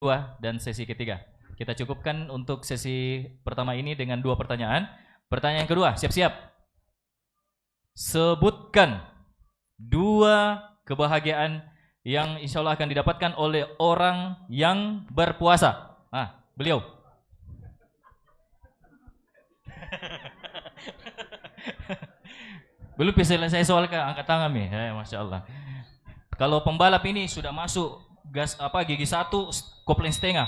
kedua dan sesi ketiga. Kita cukupkan untuk sesi pertama ini dengan 2 pertanyaan. Pertanyaan kedua, siap-siap. Sebutkan 2 kebahagiaan yang insya Allah akan didapatkan oleh orang yang berpuasa. Beliau. Belum bisa selesai soal angkat tangan nih. Masya Allah. Kalau pembalap ini sudah masuk gigi 1, kopling setengah.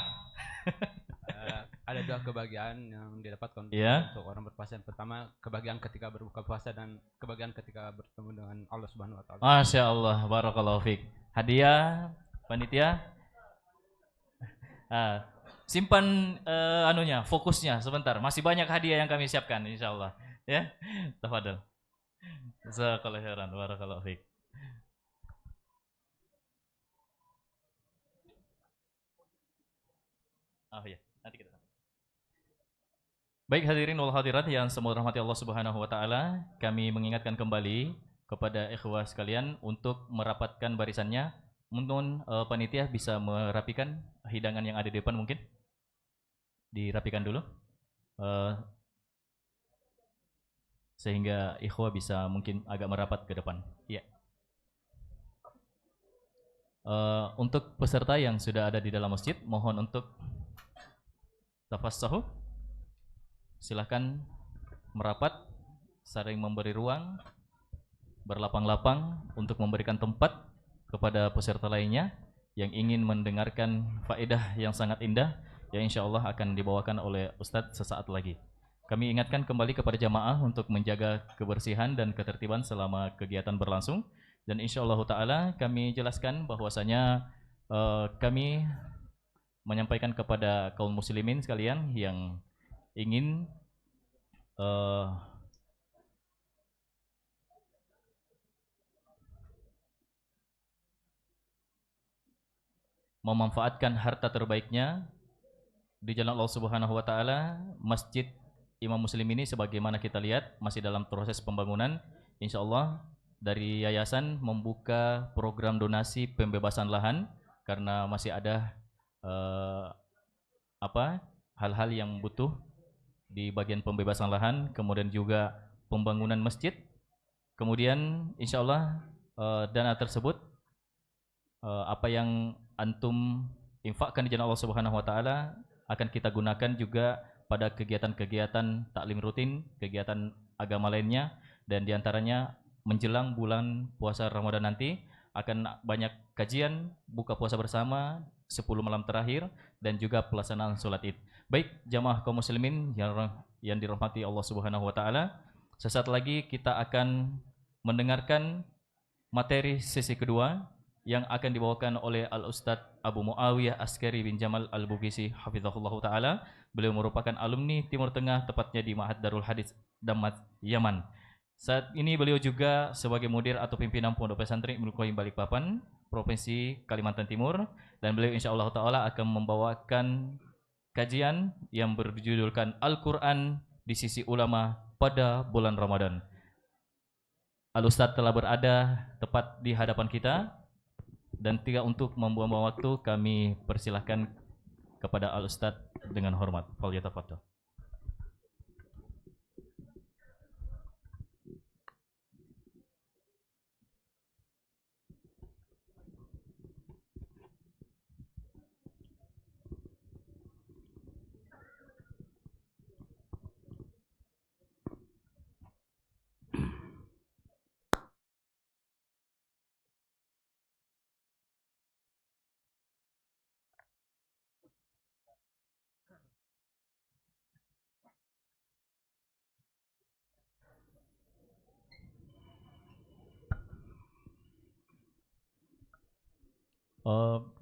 Ada 2 kebahagiaan yang didapatkan untuk orang berpuasa. Yang pertama, kebahagiaan ketika berbuka puasa dan kebahagiaan ketika bertemu dengan Allah Subhanahu wa taala. Masya Allah, barakallahu fiik. Hadiah panitia. Simpan fokusnya sebentar. Masih banyak hadiah yang kami siapkan insyaallah. Ya. Tafadhol. Jazakallahu khairan, barakallahu fiik. Nanti kita. Baik hadirin wal hadirat yang semoga rahmati Allah Subhanahu wa taala, kami mengingatkan kembali kepada ikhwah sekalian untuk merapatkan barisannya. Mungkin panitia bisa merapikan hidangan yang ada di depan mungkin. Dirapikan dulu. Sehingga ikhwah bisa mungkin agak merapat ke depan. Iya. Untuk peserta yang sudah ada di dalam masjid, mohon untuk tafassahu. Silahkan merapat, saling memberi ruang, berlapang-lapang untuk memberikan tempat kepada peserta lainnya yang ingin mendengarkan faedah yang sangat indah yang insya Allah akan dibawakan oleh Ustadz sesaat lagi. Kami ingatkan kembali kepada jamaah untuk menjaga kebersihan dan ketertiban selama kegiatan berlangsung, dan insya Allah Ta'ala kami jelaskan bahwasanya kami menyampaikan kepada kaum muslimin sekalian yang ingin memanfaatkan harta terbaiknya di jalan Allah Subhanahu wa taala. Masjid Imam Muslim ini sebagaimana kita lihat masih dalam proses pembangunan. Insya Allah dari yayasan membuka program donasi pembebasan lahan karena masih ada hal-hal yang butuh di bagian pembebasan lahan, kemudian juga pembangunan masjid. Kemudian insya Allah dana tersebut apa yang antum infakkan di jalan Allah Subhanahu wa taala akan kita gunakan juga pada kegiatan-kegiatan taklim rutin, kegiatan agama lainnya, dan diantaranya menjelang bulan puasa Ramadan nanti akan banyak kajian buka puasa bersama 10 malam terakhir dan juga pelaksanaan sholat id. Baik jamaah kaum muslimin yang dirahmati Allah Subhanahu wa taala, sesaat lagi kita akan mendengarkan materi sesi kedua yang akan dibawakan oleh Al-Ustadz Abu Muawiyah Askari bin Jamal Al-Bugisi hafizahullah ta'ala. Beliau merupakan alumni Timur Tengah, tepatnya di Ma'had Darul Hadis Damat, Yaman. Saat ini beliau juga sebagai mudir atau pimpinan Pondok Pesantren Ibnu Qayyim Balikpapan, Provinsi Kalimantan Timur, dan beliau insyaallah ta'ala akan membawakan kajian yang berjudulkan Al-Quran di Sisi Ulama pada bulan Ramadan. Al-Ustadz telah berada tepat di hadapan kita, dan tidak untuk membuang-buang waktu, kami persilahkan kepada Al-Ustadz dengan hormat. Falyatafadhal.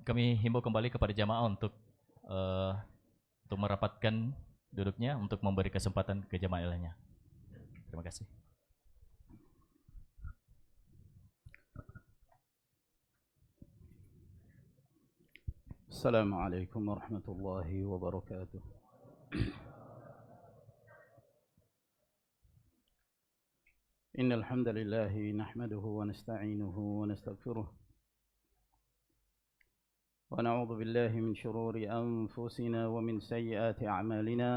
Kami himbau kembali kepada jamaah untuk merapatkan duduknya untuk memberi kesempatan ke jamaah lainnya. Terima kasih. Assalamualaikum warahmatullahi wabarakatuh. Innal hamdalillah nahmaduhu wa nasta'inuhu wa nastaghfiruh ونعوذ بالله من شرور أنفسنا ومن سيئات أعمالنا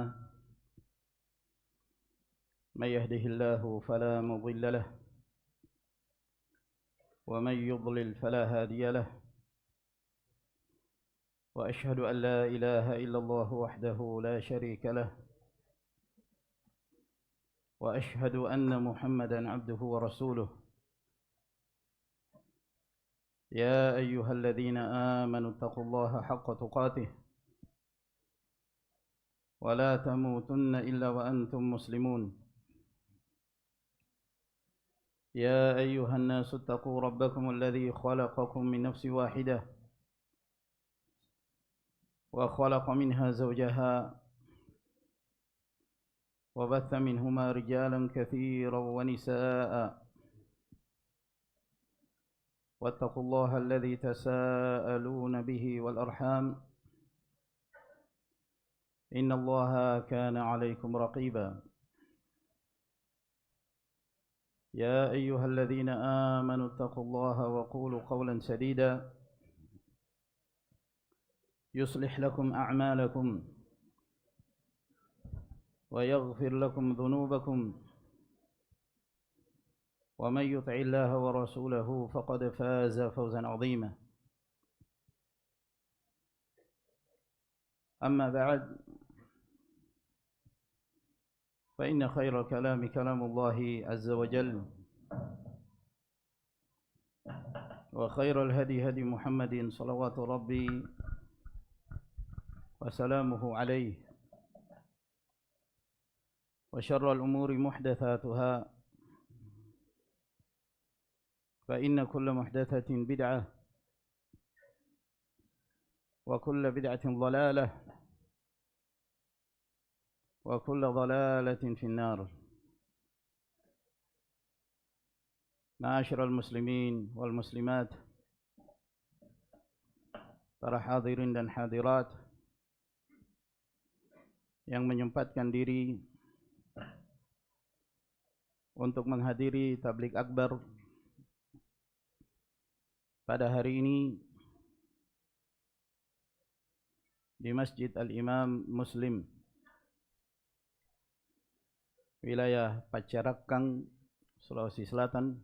من يهده الله فلا مضل له ومن يضلل فلا هادي له وأشهد أن لا إله إلا الله وحده لا شريك له وأشهد أن محمدا عبده ورسوله يا أيها الذين آمنوا اتقوا الله حق تقاته ولا تموتن إلا وأنتم مسلمون يا أيها الناس اتقوا ربكم الذي خلقكم من نفس واحدة وخلق منها زوجها وبث منهما رجالا كثيرا ونساء واتقوا الله الذي تساءلون به والأرحام إن الله كان عليكم رقيبا يا أيها الذين آمنوا اتقوا الله وقولوا قولا سديدا يصلح لكم أعمالكم ويغفر لكم ذنوبكم ومن يطع الله ورسوله فقد فاز فوزا عظيما أما بعد فإن خير الكلام كلام الله عز وجل وخير الهدي هدي محمد صلوات ربي وسلامه عليه وشر الأمور محدثاتها فإن كل محدثة بدعة وكل بدعة ضلالة وكل ضلالة في النار. معاشر المسلمين والmuslimat, para hadirin dan hadirat yang menyempatkan diri untuk menghadiri tabligh akbar pada hari ini di Masjid Al-Imam Muslim, wilayah Pacarakang, Sulawesi Selatan,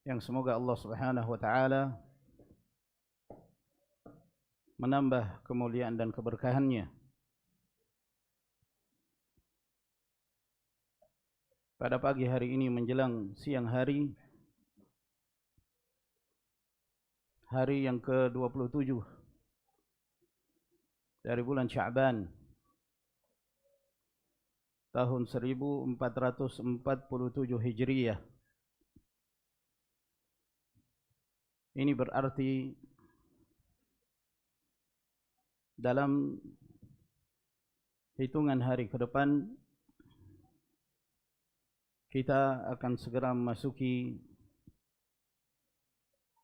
yang semoga Allah Subhanahu wa taala menambah kemuliaan dan keberkahannya. Pada pagi hari ini menjelang siang hari, hari yang ke-27 dari bulan Sya'ban tahun 1447 Hijriyah. Ini berarti dalam hitungan hari ke depan kita akan segera memasuki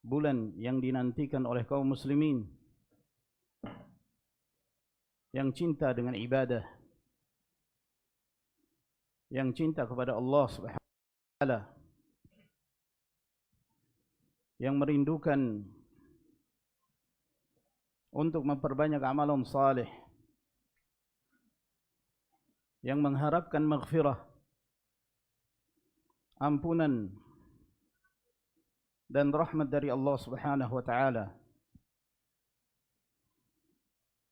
bulan yang dinantikan oleh kaum muslimin yang cinta dengan ibadah, yang cinta kepada Allah Subhanahu wa taala, yang merindukan untuk memperbanyak amalan saleh, yang mengharapkan maghfirah, ampunan dan rahmat dari Allah Subhanahu wa taala,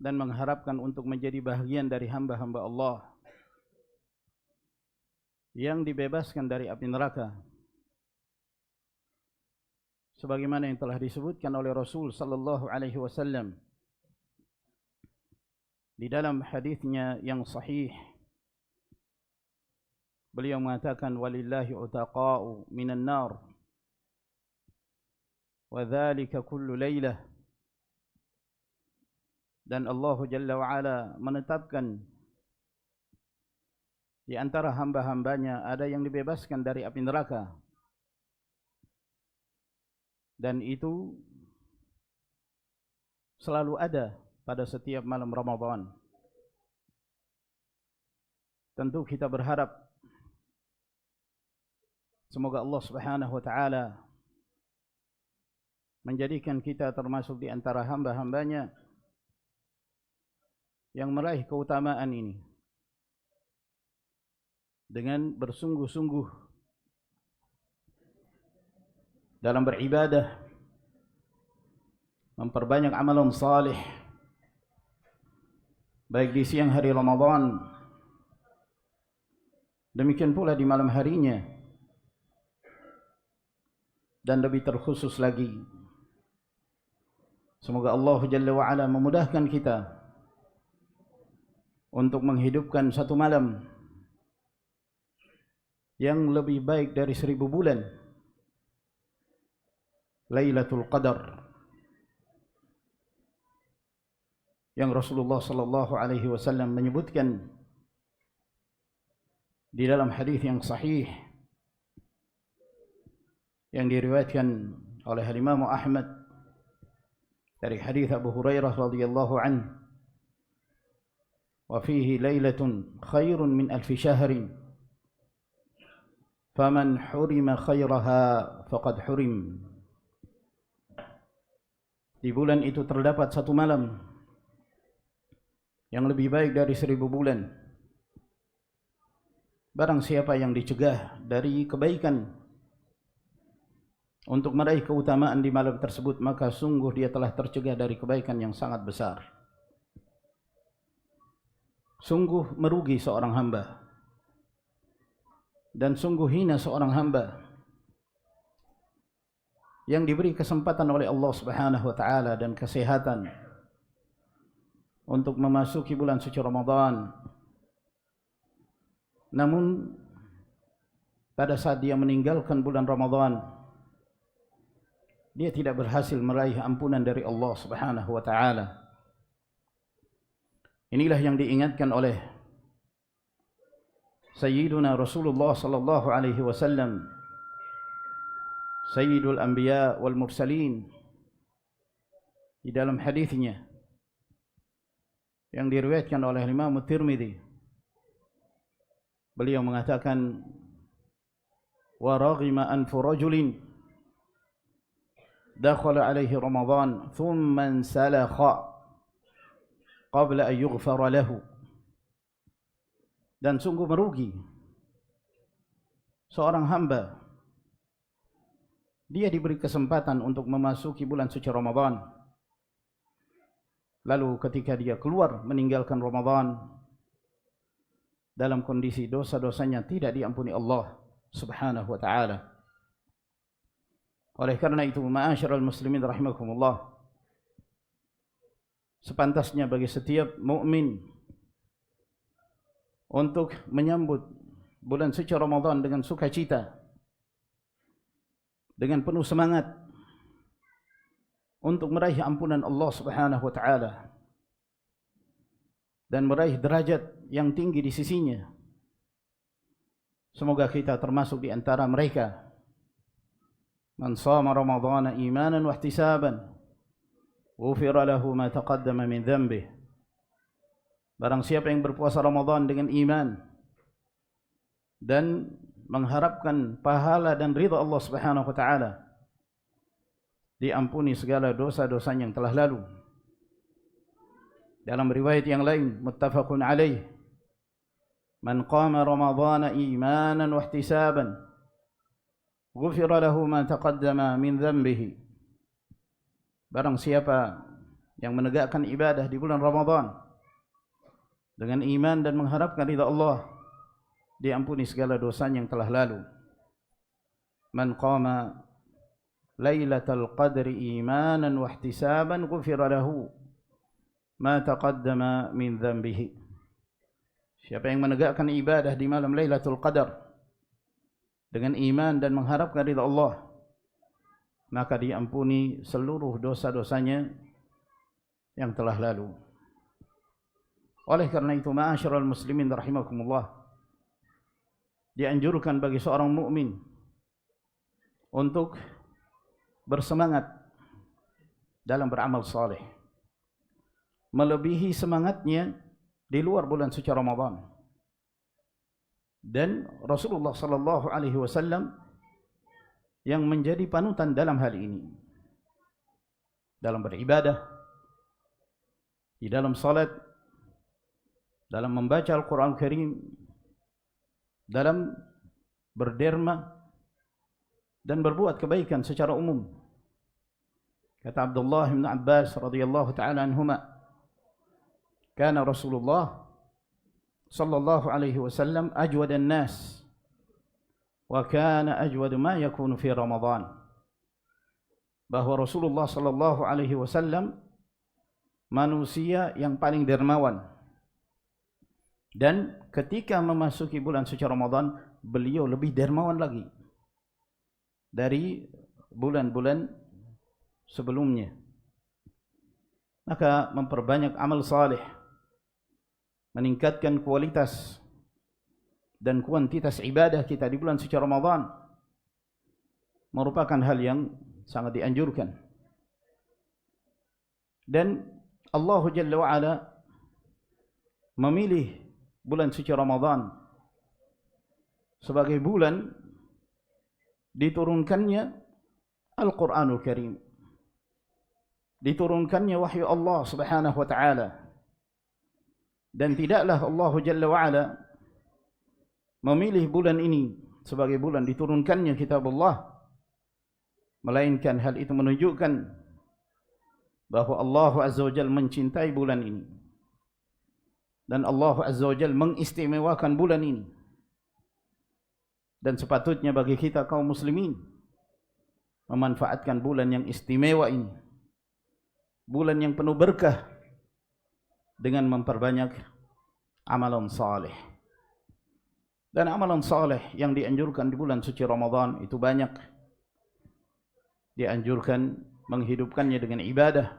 dan mengharapkan untuk menjadi bahagian dari hamba-hamba Allah yang dibebaskan dari api neraka, sebagaimana yang telah disebutkan oleh Rasul sallallahu alaihi wasallam di dalam hadisnya yang sahih. Beliau mengatakan, walillahi utaqa'u minan nar wa dzalika kullu lailah, dan Allah Jalla wa Ala menetapkan di antara hamba-hambanya ada yang dibebaskan dari api neraka, dan itu selalu ada pada setiap malam Ramadan. Tentu kita berharap semoga Allah Subhanahu wa taala menjadikan kita termasuk di antara hamba-hambanya yang meraih keutamaan ini dengan bersungguh-sungguh dalam beribadah, memperbanyak amalan salih baik di siang hari Ramadan, demikian pula di malam harinya, dan lebih terkhusus lagi semoga Allah Jalla wa'ala memudahkan kita untuk menghidupkan satu malam yang lebih baik dari 1000 bulan, Lailatul Qadar, yang Rasulullah sallallahu alaihi wasallam menyebutkan di dalam hadis yang sahih yang diriwayatkan oleh Imam Ahmad dari hadis Abu Hurairah radhiyallahu anhu, wa fihi lailatun khairun min alfi syahrin faman hurima khairaha faqad hurim. Di bulan itu terdapat satu malam yang lebih baik dari 1000 bulan. Barang siapa yang dicegah dari kebaikan untuk meraih keutamaan di malam tersebut, maka sungguh dia telah tercegah dari kebaikan yang sangat besar. Sungguh merugi seorang hamba, dan sungguh hina seorang hamba yang diberi kesempatan oleh Allah Subhanahu wa taala dan kesehatan untuk memasuki bulan suci Ramadan, namun pada saat dia meninggalkan bulan Ramadan, dia tidak berhasil meraih ampunan dari Allah Subhanahu wa taala. Inilah yang diingatkan oleh Sayyiduna Rasulullah sallallahu alaihi wasallam, Sayyidul Anbiya wal Mursalin, di dalam hadisnya yang diriwayatkan oleh Imam Tirmidzi. Beliau mengatakan, wa raghima anfu rajulin dakhala alaihi Ramadan thumma salakha qabla an yughfara lahu. Dan sungguh merugi seorang hamba, dia diberi kesempatan untuk memasuki bulan suci Ramadan, lalu ketika dia keluar meninggalkan Ramadan dalam kondisi dosa-dosanya tidak diampuni Allah Subhanahu wa taala. Oleh karena itu, ma'asyiral muslimin rahimakumullah, sepantasnya bagi setiap mukmin untuk menyambut bulan suci Ramadan dengan sukacita, dengan penuh semangat untuk meraih ampunan Allah Subhanahu wa taala dan meraih derajat yang tinggi di sisinya. Semoga kita termasuk di antara mereka. Man shama Ramadhana imanan wa ihtisaban ghufira lahu ma taqaddama min dhanbihi. Barang siapa yang berpuasa Ramadan dengan iman dan mengharapkan pahala dan ridha Allah Subhanahu wa taala, diampuni segala dosa-dosanya yang telah lalu. Dalam riwayat yang lain, muttafaqun alaih, man qama ramadhana imanan wa ihtisaban ghufira lahu ma taqaddama min dhanbihi. Barang siapa yang menegakkan ibadah di bulan Ramadan dengan iman dan mengharapkan ridha Allah, diampuni segala dosanya yang telah lalu. Man qama lailatul qadri imanan wa ihtisaban ghufira lahu ma taqaddama min dhanbihi. Siapa yang menegakkan ibadah di malam Lailatul Qadar dengan iman dan mengharapkan ridha Allah, maka diampuni seluruh dosa-dosanya yang telah lalu. Oleh karena itu, ma'asyiral muslimin rahimakumullah, dianjurkan bagi seorang mukmin untuk bersemangat dalam beramal saleh, melebihi semangatnya di luar bulan suci Ramadan. Dan Rasulullah sallallahu alaihi wasallam yang menjadi panutan dalam hal ini. dalam beribadah, di dalam salat, dalam membaca Al-Quran Karim, dalam berderma dan berbuat kebaikan secara umum. Kata Abdullah bin Abbas radhiyallahu taala anhuma, kana Rasulullah sallallahu alaihi wasallam ajwadan nas wa kana ajwad ma yakunu fi Ramadan. Bahwa Rasulullah sallallahu alaihi wasallam manusia yang paling dermawan, dan ketika memasuki bulan suci Ramadan beliau lebih dermawan lagi dari bulan-bulan sebelumnya. Maka memperbanyak amal saleh, meningkatkan kualitas dan kuantitas ibadah kita di bulan suci Ramadan merupakan hal yang sangat dianjurkan. Dan Allah Jalla wa'ala memilih bulan suci Ramadan sebagai bulan diturunkannya Al-Quranul Karim, diturunkannya wahyu Allah Subhanahu wa ta'ala. Dan tidaklah Allah Jalla wa'ala memilih bulan ini sebagai bulan diturunkannya kitab Allah, melainkan hal itu menunjukkan bahwa Allah Azza wa Jalla mencintai bulan ini, dan Allah Azza wa Jalla mengistimewakan bulan ini. Dan sepatutnya bagi kita kaum muslimin memanfaatkan bulan yang istimewa ini, bulan yang penuh berkah, dengan memperbanyak amalan saleh. Dan amalan saleh yang dianjurkan di bulan suci Ramadan itu banyak. Dianjurkan menghidupkannya dengan ibadah,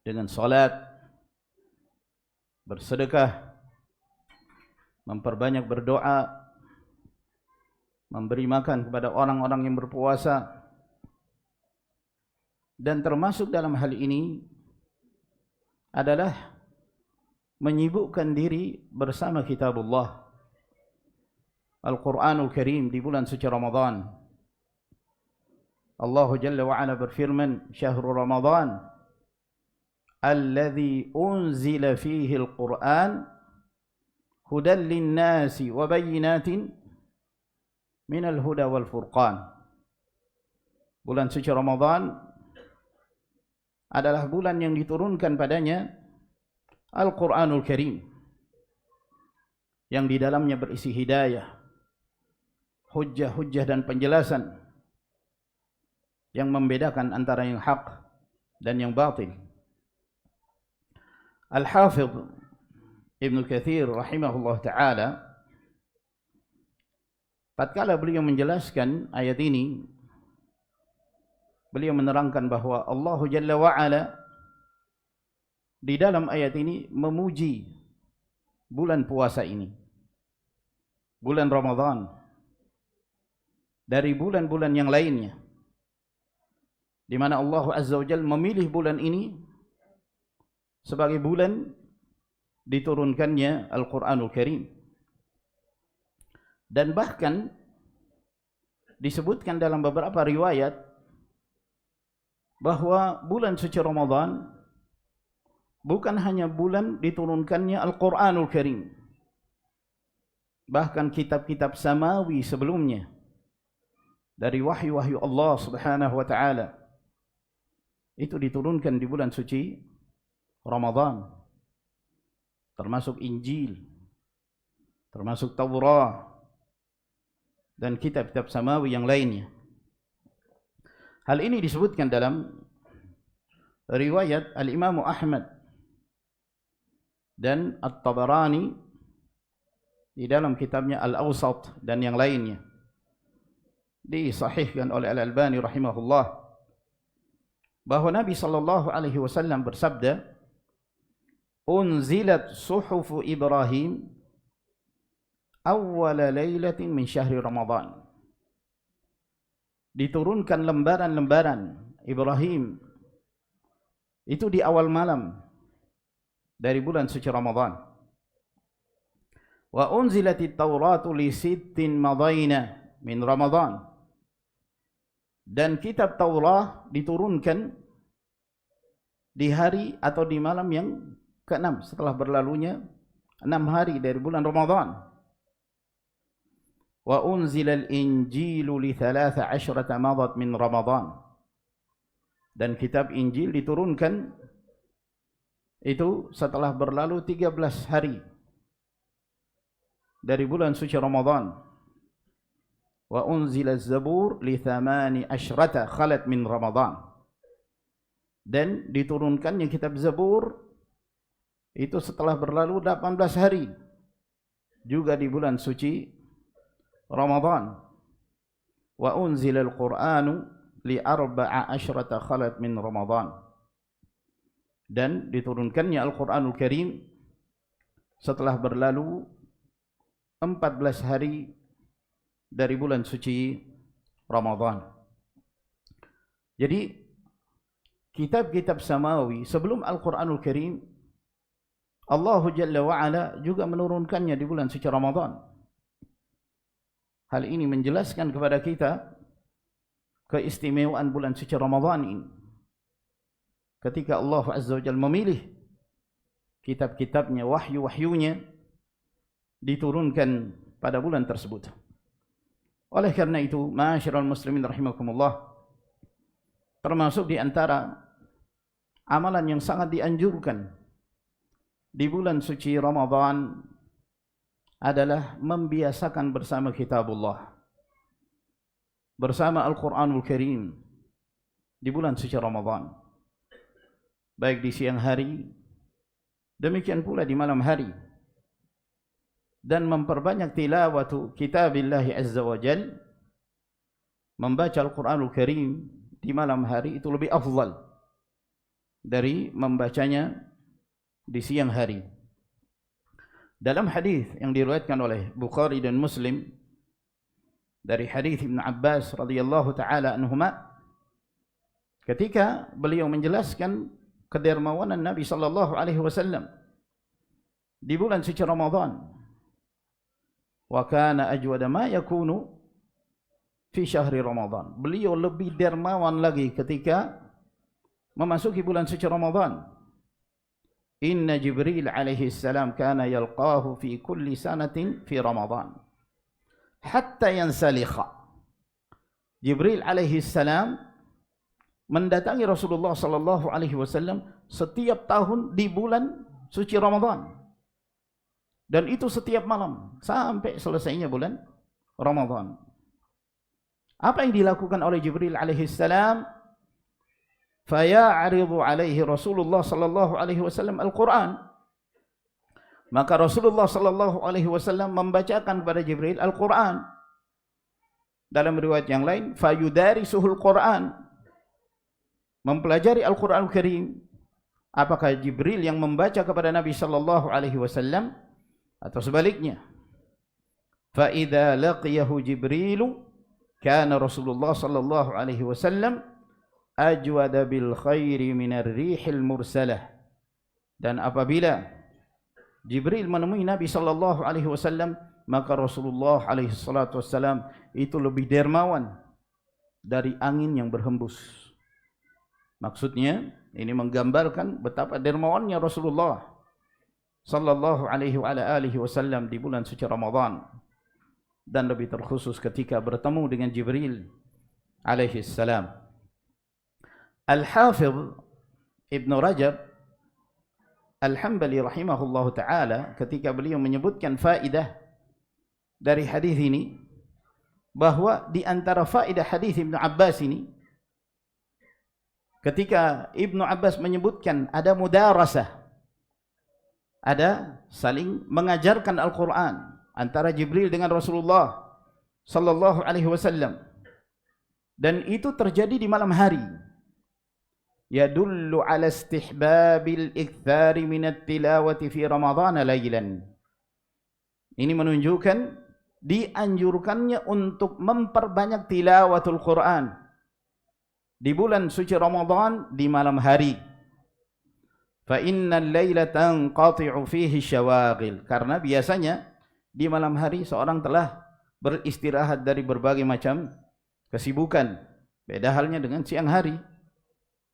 dengan salat, bersedekah, memperbanyak berdoa, memberi makan kepada orang-orang yang berpuasa. Dan termasuk dalam hal ini adalah menyibukkan diri bersama kitabullah Al-Quranul Karim di bulan suci Ramadan. Allah Jalla wa'ala berfirman, syahrul Ramadan alladhi unzila fihi al-Quran hudan linnasi wa bayyinatin minal huda wal furqan. Bulan suci Ramadan adalah bulan yang diturunkan padanya Al-Quranul Karim, yang di dalamnya berisi hidayah, hujjah-hujjah dan penjelasan yang membedakan antara yang hak dan yang batil. Al-Hafidh Ibn Kathir rahimahullah ta'ala, tatkala beliau menjelaskan ayat ini, beliau menerangkan bahwa Allah Jalla wa'ala di dalam ayat ini memuji bulan puasa ini, bulan Ramadan, dari bulan-bulan yang lainnya, di mana Allah Azza wa Jalla memilih bulan ini sebagai bulan diturunkannya Al-Quranul Karim. Dan bahkan disebutkan dalam beberapa riwayat bahwa bulan suci Ramadan bukan hanya bulan diturunkannya Al-Quranul Karim, bahkan kitab-kitab samawi sebelumnya dari wahyu-wahyu Allah Subhanahu wa ta'ala itu diturunkan di bulan suci Ramadan, termasuk Injil, termasuk Taurat, dan kitab-kitab samawi yang lainnya. Hal ini disebutkan dalam riwayat Al-Imam Ahmad dan At-Tabarani di dalam kitabnya Al-Awsat dan yang lainnya. Disahihkan oleh Al-Albani rahimahullah bahwa Nabi sallallahu alaihi wasallam bersabda, "Unzilat suhufu Ibrahim awwala lailatin min syahri Ramadan." Diturunkan lembaran-lembaran Ibrahim itu di awal malam dari bulan suci Ramadan. Wa unzilatit Tauratu li sittin madaina min Ramadan. Dan kitab Taurat diturunkan di hari atau di malam yang ke-6 setelah berlalunya 6 hari dari bulan Ramadan. Wa unzilal injilu li 13 madat min Ramadan. Dan kitab Injil diturunkan itu setelah berlalu 13 hari dari bulan suci Ramadan. Wa unzilaz zabur li 18 khalat min Ramadan. Dan diturunkannya kitab Zabur itu setelah berlalu 18 hari juga di bulan suci Ramadan. Wa unzilal Qur'anu li 14 khalat min Ramadan. Dan diturunkannya Al-Qur'anul Karim setelah berlalu 14 hari dari bulan suci Ramadan. Jadi kitab-kitab samawi sebelum Al-Quranul Karim, Allah Jalla wa'ala juga menurunkannya di bulan suci Ramadan. Hal ini menjelaskan kepada kita keistimewaan bulan suci Ramadan ini. Ketika Allah Azza wa Jalla memilih kitab-kitabnya, wahyu-wahyunya diturunkan pada bulan tersebut. Oleh karena itu, ma'asyiral muslimin rahimakumullah, termasuk di antara amalan yang sangat dianjurkan di bulan suci Ramadan adalah membiasakan bersama kitabullah, bersama Al-Quranul Karim di bulan suci Ramadan, baik di siang hari, demikian pula di malam hari, dan memperbanyak tilawatu kitabillahi azza wa jal. Membaca Al-Quranul Karim di malam hari itu lebih afdal dari membacanya di siang hari. Dalam hadis yang diriwayatkan oleh Bukhari dan Muslim dari hadis Ibn Abbas radhiyallahu taala anhuma, ketika beliau menjelaskan kedermawanan Nabi sallallahu alaihi wasallam di bulan suci Ramadan, wa kana ajwada ma yakunu fi syahri Ramadan. Beliau lebih dermawan lagi ketika memasuki bulan suci Ramadan. Inna Jibril alaihi salam kana yalqahu fi kulli sanatin fi Ramadan hatta yansalikha. Jibril alaihi salam mendatangi Rasulullah sallallahu alaihi wasallam setiap tahun di bulan suci Ramadan. Dan itu setiap malam sampai selesainya bulan Ramadan. Apa yang dilakukan oleh Jibril alaihi salam? Faya'ridu alaihi Rasulullah sallallahu alaihi wasallam Al-Quran. Maka Rasulullah sallallahu alaihi wasallam membacakan kepada Jibril Al-Quran. Dalam riwayat yang lain, fayudarisuhul Quran, mempelajari Al-Quran Al-Karim. Apakah Jibril yang membaca kepada Nabi sallallahu alaihi wasallam atau sebaliknya? Fa idza laqiyahu Jibrilu kana Rasulullah sallallahu alaihi wasallam ajwada bil khairi minar rihil mursalah. Dan apabila Jibril menemui Nabi sallallahu alaihi wasallam, maka Rasulullah alaihi salatu wasallam itu lebih dermawan dari angin yang berhembus. Maksudnya ini menggambarkan betapa dermawannya Rasulullah sallallahu alaihi wa alihi wasallam di bulan suci Ramadan, dan lebih terkhusus ketika bertemu dengan Jibril alaihi salam. Al-Hafidh Ibn Rajab Al-Hambali rahimahullahu ta'ala ketika beliau menyebutkan faidah dari hadis ini, bahwa di antara faidah hadis Ibn Abbas ini, ketika Ibn Abbas menyebutkan ada mudarasah, ada saling mengajarkan Al-Quran antara Jibril dengan Rasulullah sallallahu alaihi wasallam, dan itu terjadi di malam hari, yadullu ala istihbabil ikthari minat tilawati fi Ramadhan laylan. Ini menunjukkan dianjurkannya untuk memperbanyak tilawatul Quran di bulan suci Ramadan di malam hari. Fa innal laila tanqati'u fihi syawagil, karena biasanya di malam hari seorang telah beristirahat dari berbagai macam kesibukan. Beda halnya dengan siang hari.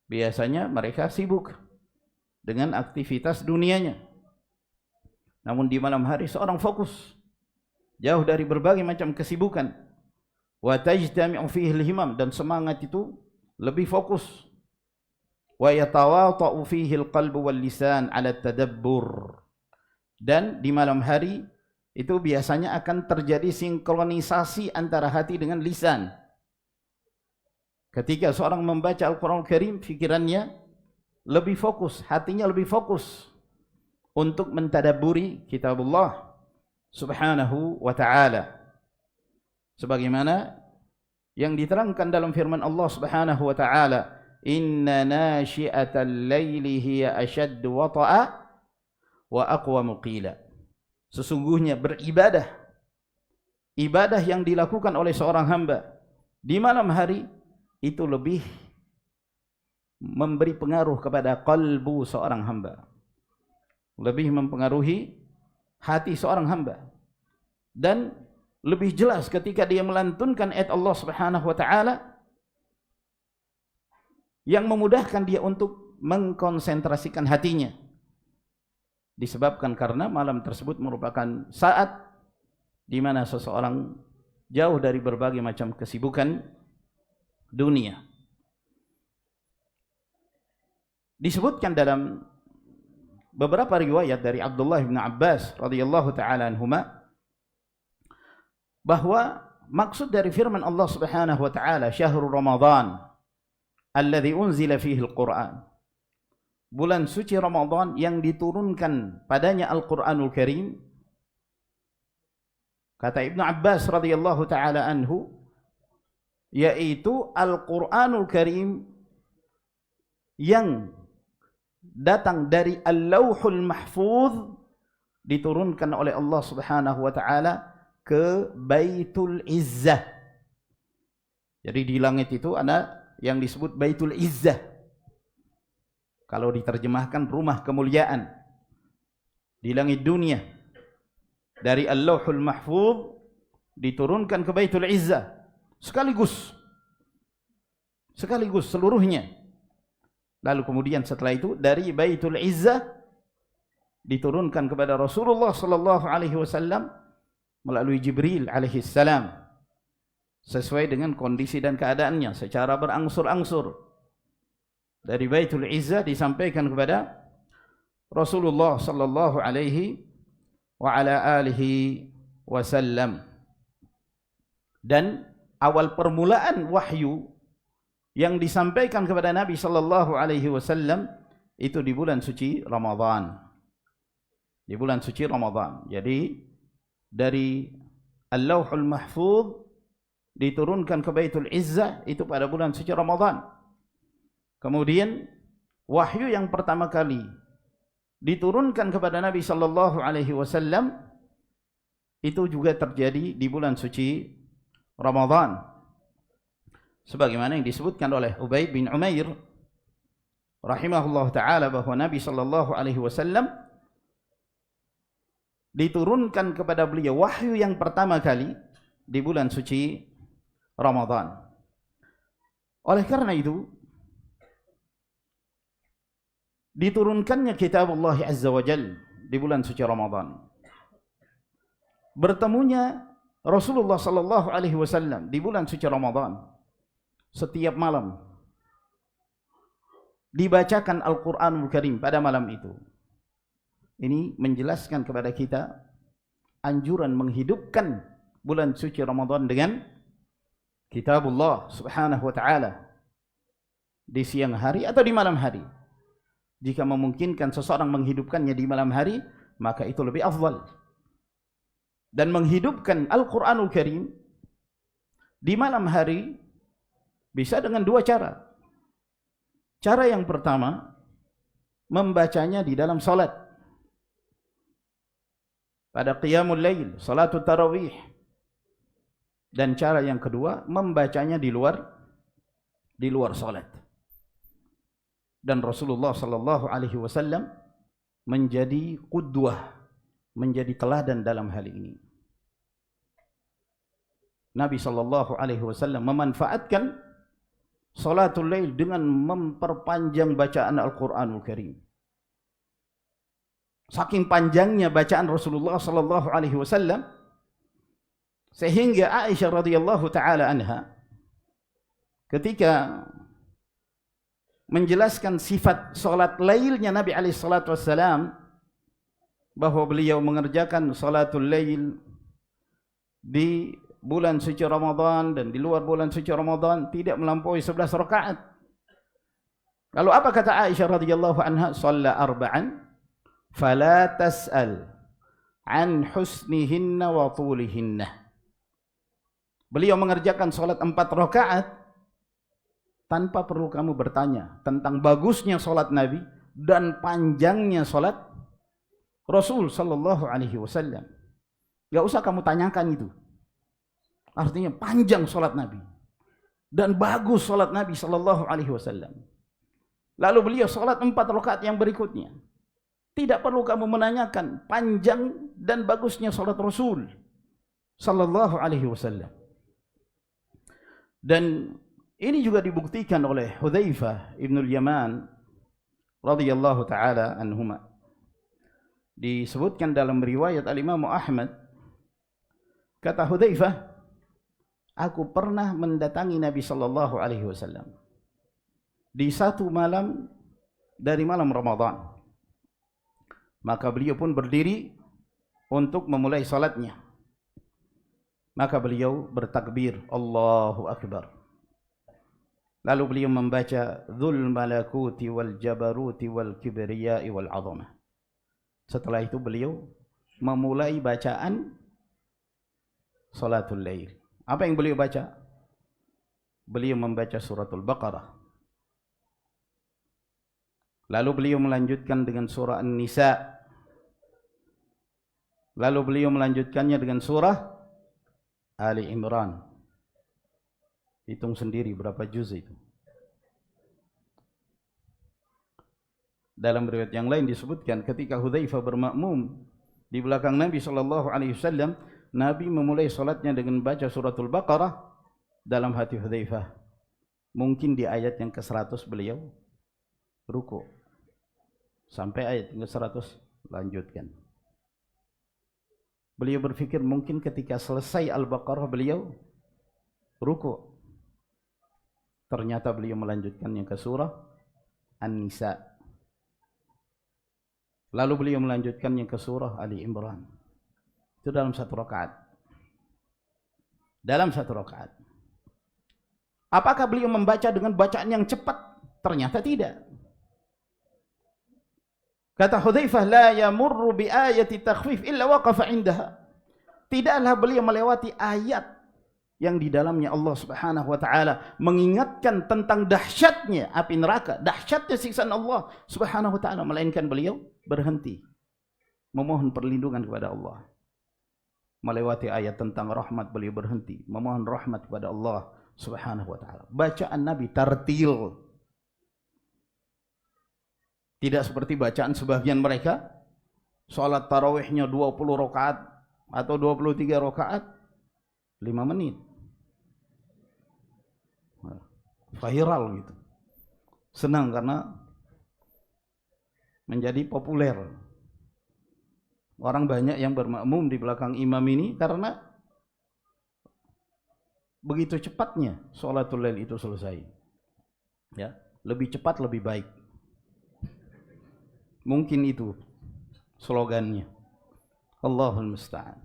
Biasanya mereka sibuk dengan aktivitas dunianya. Namun di malam hari seorang fokus, jauh dari berbagai macam kesibukan. Wa tajtami'u fihi al-himam, dan semangat itu lebih fokus. Wa yatawata'u fihi al-qalbu wal lisan 'ala at-tadabbur. Dan di malam hari itu biasanya akan terjadi sinkronisasi antara hati dengan lisan. Ketika seorang membaca Al-Quran Al-Karim, fikirannya lebih fokus, hatinya lebih fokus untuk mentadabburi kitabullah subhanahu wa ta'ala. Sebagaimana yang diterangkan dalam firman Allah subhanahu wa ta'ala, inna nashi'atal layli hiya ashaddu wata'a wa aqwamu qila. Sesungguhnya beribadah, ibadah yang dilakukan oleh seorang hamba di malam hari itu lebih memberi pengaruh kepada qalbu seorang hamba, lebih mempengaruhi hati seorang hamba, dan lebih jelas ketika dia melantunkan ayat Allah Subhanahu wa taala yang memudahkan dia untuk mengkonsentrasikan hatinya. Disebabkan karena malam tersebut merupakan saat di mana seseorang jauh dari berbagai macam kesibukan dunia. Disebutkan dalam beberapa riwayat dari Abdullah bin Abbas radhiyallahu taala anhuma bahwa maksud dari firman Allah Subhanahu wa taala syahrul Ramadan alladzi unzila fihi al-Qur'an, bulan suci Ramadan yang diturunkan padanya Al-Qur'anul Karim. Kata Ibnu Abbas radhiyallahu taala anhu, yaitu Al-Qur'anul Karim yang datang dari Al-Lauhul Mahfuz, diturunkan oleh Allah Subhanahu wa taala ke Baitul Izzah. Jadi di langit itu ada yang disebut Baitul Izzah. Kalau diterjemahkan rumah kemuliaan di langit dunia, dari Al-Lauhul Mahfuz diturunkan ke Baitul Izzah sekaligus seluruhnya. Lalu kemudian setelah itu dari Baitul Izzah diturunkan kepada Rasulullah sallallahu alaihi wasallam melalui Jibril alaihi salam, sesuai dengan kondisi dan keadaannya secara berangsur-angsur. Dari Baitul Izzah disampaikan kepada Rasulullah sallallahu alaihi wa ala alihi wasallam. Dan awal permulaan wahyu yang disampaikan kepada Nabi sallallahu alaihi wasallam itu di bulan suci Ramadan. Di bulan suci Ramadan. Jadi dari Al-Lauhul Mahfuz diturunkan ke Baitul Izzah itu pada bulan suci Ramadan. Kemudian wahyu yang pertama kali diturunkan kepada Nabi sallallahu alaihi wasallam itu juga terjadi di bulan suci Ramadan. Sebagaimana yang disebutkan oleh Ubaid bin Umair rahimahullah taala bahwa Nabi sallallahu alaihi wasallam diturunkan kepada beliau wahyu yang pertama kali di bulan suci Ramadan. Oleh karena itu diturunkannya kitabullah azza wa jalla di bulan suci Ramadan. Bertemunya Rasulullah sallallahu alaihi wasallam di bulan suci Ramadan. Setiap malam dibacakan Al-Qur'anul Karim pada malam itu. Ini menjelaskan kepada kita anjuran menghidupkan bulan suci Ramadan dengan kitabullah subhanahu wa ta'ala di siang hari atau di malam hari. Jika memungkinkan seseorang menghidupkannya di malam hari, maka itu lebih afdal. Dan menghidupkan Al-Qur'anul Karim di malam hari bisa dengan dua cara. Cara yang pertama, membacanya di dalam salat. Pada qiyamul lail, salatul tarawih. Dan cara yang kedua, membacanya di luar salat. Dan Rasulullah sallallahu alaihi wasallam menjadi qudwah, menjadi teladan dalam hal ini. Nabi sallallahu alaihi wasallam memanfaatkan salatul lail dengan memperpanjang bacaan Al-Qur'anul Karim. Saking panjangnya bacaan Rasulullah sallallahu alaihi wasallam sehingga Aisyah radhiyallahu taala anha ketika menjelaskan sifat salat lailnya Nabi alaihi salatu wasallam, bahwa beliau mengerjakan salatul lail di bulan suci Ramadan dan di luar bulan suci Ramadan tidak melampaui 11 rakaat. Lalu apa kata Aisyah radhiyallahu anha? Shalla arba'an fala tas'al an husnihinna wa tulihinna. Beliau mengerjakan salat 4 rakaat tanpa perlu kamu bertanya tentang bagusnya salat Nabi dan panjangnya salat Rasul sallallahu alaihi wasallam. Enggak usah kamu tanyakan itu. Artinya panjang salat Nabi dan bagus salat Nabi sallallahu alaihi wasallam. Lalu beliau salat 4 rakaat yang berikutnya. Tidak perlu kamu menanyakan panjang dan bagusnya salat Rasul sallallahu alaihi wasallam. Dan ini juga dibuktikan oleh Hudzaifah ibn al-Yaman radhiyallahu taala anhuma. Disebutkan dalam riwayat al-Imam Ahmad, kata Hudzaifah, aku pernah mendatangi Nabi sallallahu alaihi wasallam di satu malam dari malam Ramadan. Maka beliau pun berdiri untuk memulai salatnya. Maka beliau bertakbir, Allahu Akbar. Lalu beliau membaca Dzul Malakuti wal Jabaruti wal Kibriyai wal Azamah. Setelah itu beliau memulai bacaan Salatul Lail. Apa yang beliau baca? Beliau membaca suratul Baqarah. Lalu beliau melanjutkan dengan surah An-Nisa. Lalu beliau melanjutkannya dengan surah Ali Imran. Hitung sendiri berapa juz itu. Dalam riwayat yang lain disebutkan ketika Hudzaifah bermakmum di belakang Nabi sallallahu alaihi wasallam, Nabi memulai salatnya dengan baca suratul Baqarah. Dalam hati Hudzaifah, mungkin di ayat yang ke-100 beliau ruku. Sampai ayat yang ke-100 lanjutkan. Beliau berpikir mungkin ketika selesai Al-Baqarah beliau ruku. Ternyata beliau melanjutkannya ke surah An-Nisa. Lalu beliau melanjutkannya ke surah Ali Imran. Itu dalam 1 rakaat. Dalam 1 rakaat. Apakah beliau membaca dengan bacaan yang cepat? Ternyata tidak. Kata Hudzaifah, la yamurru bi ayati takhfif illa waqafa indaha. Tidaklah beliau melewati ayat yang di dalamnya Allah Subhanahu wa taala mengingatkan tentang dahsyatnya api neraka, dahsyatnya siksaan Allah Subhanahu wa taala, melainkan beliau berhenti memohon perlindungan kepada Allah. Melewati ayat tentang rahmat beliau berhenti memohon rahmat kepada Allah Subhanahu wa taala. Bacaan Nabi tartil. Tidak seperti bacaan sebagian mereka, salat tarawihnya 20 rakaat atau 23 rakaat 5 menit. Viral gitu. Senang karena menjadi populer. Orang banyak yang bermakmum di belakang imam ini karena begitu cepatnya sholatul lail itu selesai. Ya, lebih cepat lebih baik. Mungkin itu slogannya. Allahul musta'an.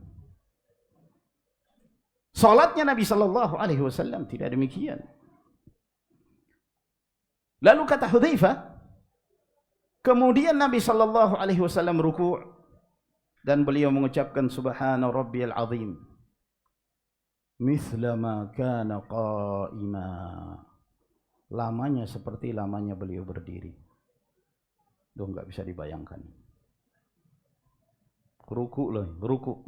Salatnya Nabi sallallahu alaihi wasallam tidak demikian. Lalu kata Hudzaifah, kemudian Nabi sallallahu alaihi wasallam ruku' dan beliau mengucapkan subhana rabbiyal azim mithla ma kana qa'ima. Lamanya seperti lamanya beliau berdiri. Duh, enggak bisa dibayangkan. Ruku' loh, ruku'.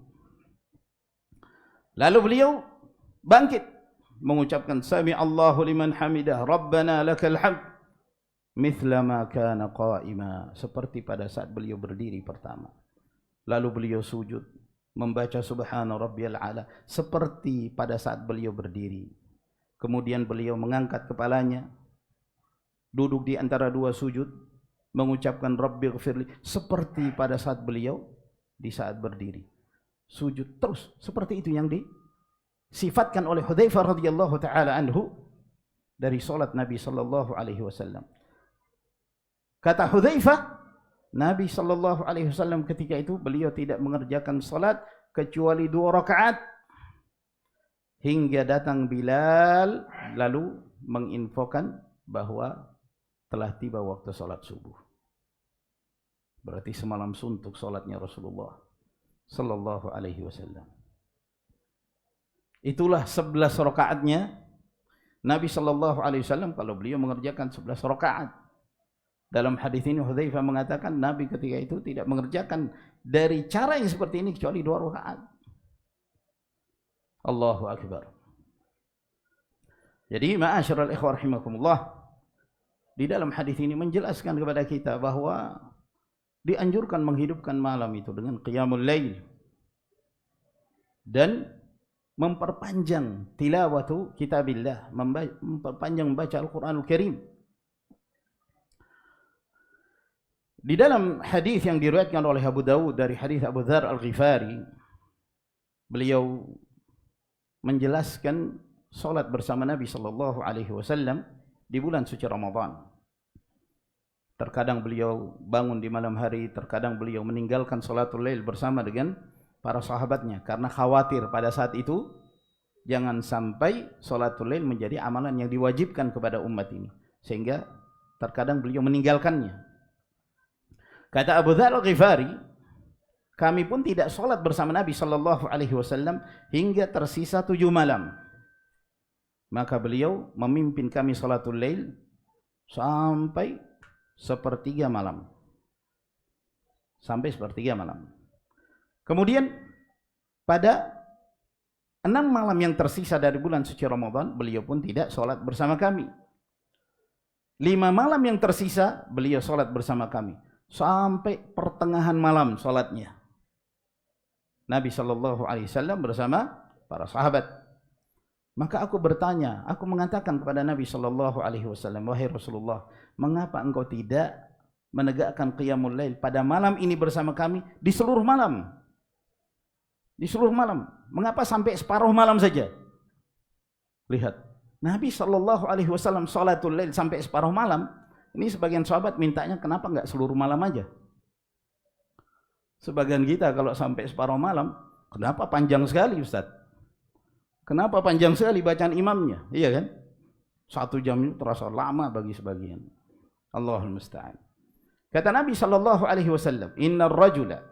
Lalu beliau bangkit mengucapkan sami Allahu liman hamidah rabbana lakal hamd mithla ma kana qa'ima, seperti pada saat beliau berdiri pertama. Lalu beliau sujud membaca subhana rabbiyal a'la seperti pada saat beliau berdiri. Kemudian beliau mengangkat kepalanya, duduk di antara 2 sujud, mengucapkan Rabbighfirli seperti pada saat beliau di saat berdiri. Sujud terus seperti itu yang disifatkan oleh Hudzaifah radhiyallahu taala anhu dari salat Nabi sallallahu alaihi wasallam. Kata Hudzaifah, Nabi sallallahu alaihi wasallam ketika itu beliau tidak mengerjakan salat kecuali 2 rakaat hingga datang Bilal lalu menginfokan bahwa telah tiba waktu salat subuh. Berarti semalam suntuk salatnya Rasulullah sallallahu alaihi wasallam. Itulah 11 rakaatnya Nabi sallallahu alaihi wasallam kalau beliau mengerjakan 11 rakaat. Dalam hadis ini Hudzaifah mengatakan Nabi ketika itu tidak mengerjakan dari cara yang seperti ini kecuali 2 rakaat. Allahu akbar. Jadi ma'asyiral ikhwah rahimakumullah, di dalam hadis ini menjelaskan kepada kita bahwa dianjurkan menghidupkan malam itu dengan qiyamul lail dan memperpanjang tilawatu kitabillah, memperpanjang membaca Al-Qur'anul Karim. Di dalam hadis yang diriwayatkan oleh Abu Dawud dari hadis Abu Dzar Al-Ghifari, beliau menjelaskan salat bersama Nabi sallallahu alaihi wasallam di bulan suci Ramadan. Terkadang beliau bangun di malam hari, terkadang beliau meninggalkan salatul lail bersama dengan para sahabatnya karena khawatir pada saat itu jangan sampai salatul lail menjadi amalan yang diwajibkan kepada umat ini, sehingga terkadang beliau meninggalkannya. Kata Abu Dzar Al-Ghifari, kami pun tidak salat bersama Nabi sallallahu alaihi wasallam hingga tersisa 7 malam. Maka beliau memimpin kami salatul lail sampai sepertiga malam. Sampai sepertiga malam. Kemudian pada 6 malam yang tersisa dari bulan suci Ramadan, beliau pun tidak salat bersama kami. 5 malam yang tersisa, beliau salat bersama kami. Sampai pertengahan malam salatnya. Nabi sallallahu alaihi wasallam bersama para sahabat. Maka aku bertanya, aku mengatakan kepada Nabi sallallahu alaihi wasallam, wahai Rasulullah, mengapa engkau tidak menegakkan qiyamul lail pada malam ini bersama kami di seluruh malam? Di seluruh malam. Mengapa sampai separuh malam saja? Lihat, Nabi sallallahu alaihi wasallam salatul lail sampai separuh malam. Ini sebagian sahabat mintanya kenapa enggak seluruh malam aja? Sebagian kita kalau sampai separuh malam, kenapa panjang sekali Ustaz? Kenapa panjang sekali bacaan imamnya? Iya kan? 1 jam itu terasa lama bagi sebagian. Allahul musta'an. Kata Nabi sallallahu alaihi wasallam, "Innar rajula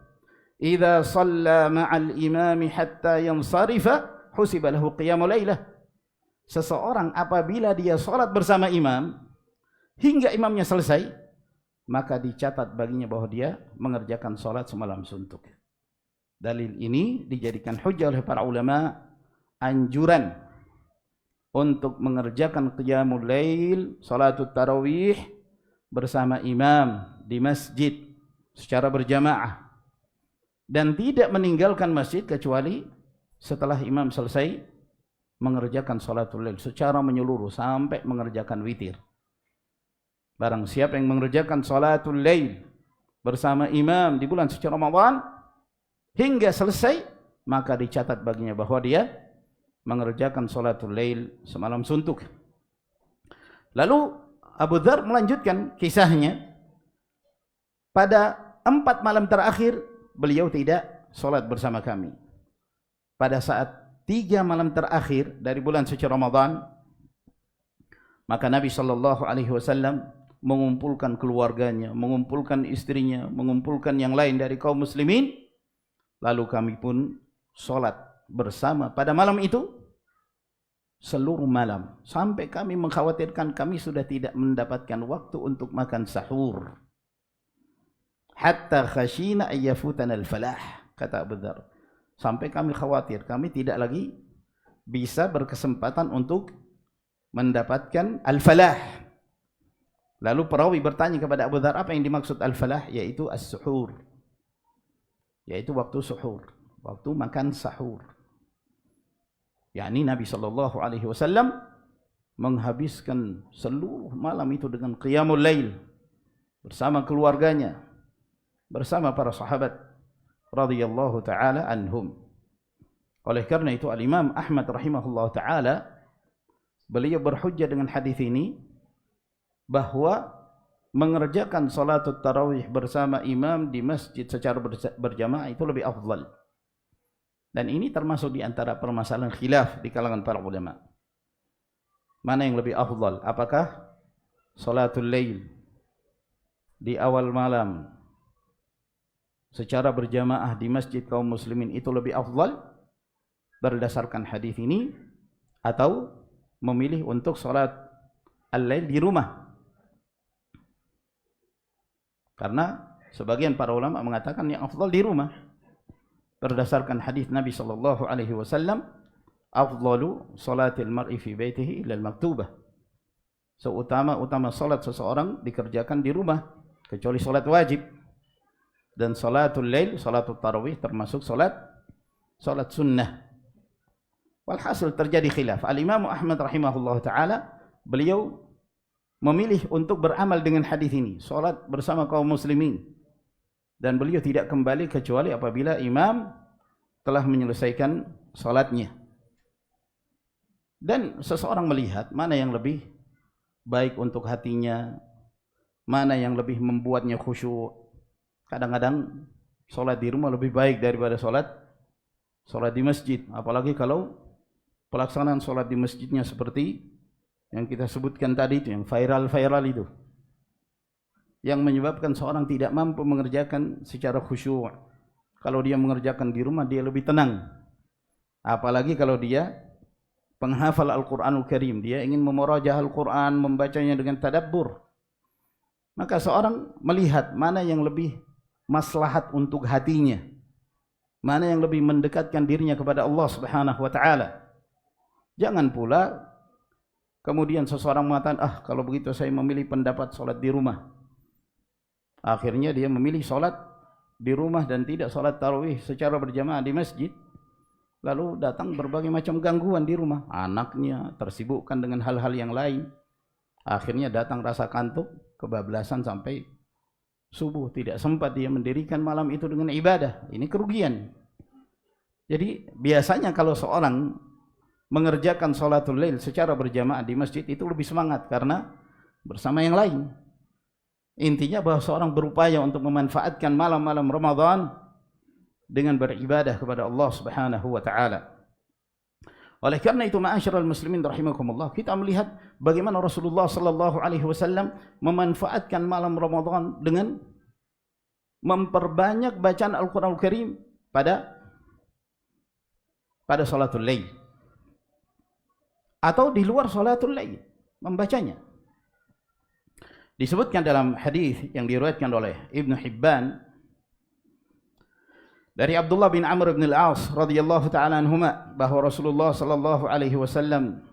idza shalla ma'al imami hatta yansarifa husiba lahu qiyamul lailah." Seseorang apabila dia salat bersama imam hingga imamnya selesai, maka dicatat baginya bahwa dia mengerjakan salat semalam suntuk. Dalil ini dijadikan hujjah oleh para ulama, anjuran untuk mengerjakan qiyamul lail, salatut tarawih bersama imam di masjid secara berjamaah dan tidak meninggalkan masjid kecuali setelah imam selesai mengerjakan salatul lail secara menyeluruh sampai mengerjakan witir. Barang siapa yang mengerjakan salatul lail bersama imam di bulan suci Ramadan hingga selesai, maka dicatat baginya bahwa dia mengerjakan salatul lail semalam suntuk. Lalu Abu Dzar melanjutkan kisahnya. Pada 4 malam terakhir beliau tidak salat bersama kami. Pada saat 3 malam terakhir dari bulan suci Ramadan, maka Nabi sallallahu alaihi wasallam mengumpulkan keluarganya, mengumpulkan istrinya, mengumpulkan yang lain dari kaum muslimin. Lalu kami pun salat bersama pada malam itu seluruh malam sampai kami mengkhawatirkan kami sudah tidak mendapatkan waktu untuk makan sahur. Hatta khashina ayyafutana al-falah, kata Abu Dzar. Sampai kami khawatir kami tidak lagi bisa berkesempatan untuk mendapatkan al-falah. Lalu perawi bertanya kepada Abu Dzar, apa yang dimaksud al-falah? Yaitu as-suhur. Yaitu waktu suhur, waktu makan sahur. yakni Nabi sallallahu alaihi wasallam menghabiskan seluruh malam itu dengan qiyamul lail bersama keluarganya, bersama para sahabat radhiyallahu taala anhum. Oleh karena itu Al-Imam Ahmad rahimahullah taala beliau berhujjah dengan hadis ini bahwa mengerjakan salatul tarawih bersama imam di masjid secara berjamaah itu lebih afdal. Dan ini termasuk di antara permasalahan khilaf di kalangan para ulama. Mana yang lebih afdal? Apakah salatul lail di awal malam secara berjamaah di masjid kaum muslimin itu lebih afdal berdasarkan hadis ini, atau memilih untuk salat al-lail di rumah? Karena sebagian para ulama mengatakan yang afdal di rumah berdasarkan hadis Nabi sallallahu alaihi wasallam, afdalu salatil mar'i fi baitihi illa al-maktubah. Seutama-utama salat seseorang dikerjakan di rumah kecuali salat wajib. Dan salatul lail, salatul tarawih termasuk salat sunnah. Walhasil terjadi khilaf. Al-Imam Ahmad rahimahullah taala beliau memilih untuk beramal dengan hadis ini, salat bersama kaum muslimin, dan beliau tidak kembali kecuali apabila imam telah menyelesaikan salatnya. Dan seseorang melihat mana yang lebih baik untuk hatinya, mana yang lebih membuatnya khusyuk. Kadang-kadang salat di rumah lebih baik daripada salat di masjid, apalagi kalau pelaksanaan salat di masjidnya seperti yang kita sebutkan tadi itu, yang viral itu, yang menyebabkan seorang tidak mampu mengerjakan secara khusyuk. Kalau dia mengerjakan di rumah, dia lebih tenang. Apalagi kalau dia penghafal Al-Quranul Karim, dia ingin memurajah Al-Quran, membacanya dengan tadabbur. Maka seorang melihat mana yang lebih maslahat untuk hatinya, mana yang lebih mendekatkan dirinya kepada Allah Subhanahu wa taala. Jangan pula kemudian seseorang mengatakan, kalau begitu saya memilih pendapat salat di rumah. Akhirnya dia memilih salat di rumah dan tidak salat tarawih secara berjamaah di masjid. Lalu datang berbagai macam gangguan di rumah. Anaknya tersibukkan dengan hal-hal yang lain. Akhirnya datang rasa kantuk, kebablasan sampai subuh. Tidak sempat dia mendirikan malam itu dengan ibadah. Ini kerugian. Jadi biasanya kalau seorang mengerjakan salatul lail secara berjamaah di masjid itu lebih semangat karena bersama yang lain. Intinya bahwa seorang berupaya untuk memanfaatkan malam-malam Ramadan dengan beribadah kepada Allah Subhanahu wa taala. Oleh karena itu ma'asyiral muslimin rahimakumullah, kita melihat bagaimana Rasulullah sallallahu alaihi wasallam memanfaatkan malam Ramadan dengan memperbanyak bacaan Al-Qur'anul Karim pada salatul lail. Atau di luar salatul lail membacanya. Disebutkan dalam hadis yang diriwayatkan oleh Ibnu Hibban dari Abdullah bin Amr bin Al-As radhiyallahu taala anhuma bahwa Rasulullah sallallahu alaihi wasallam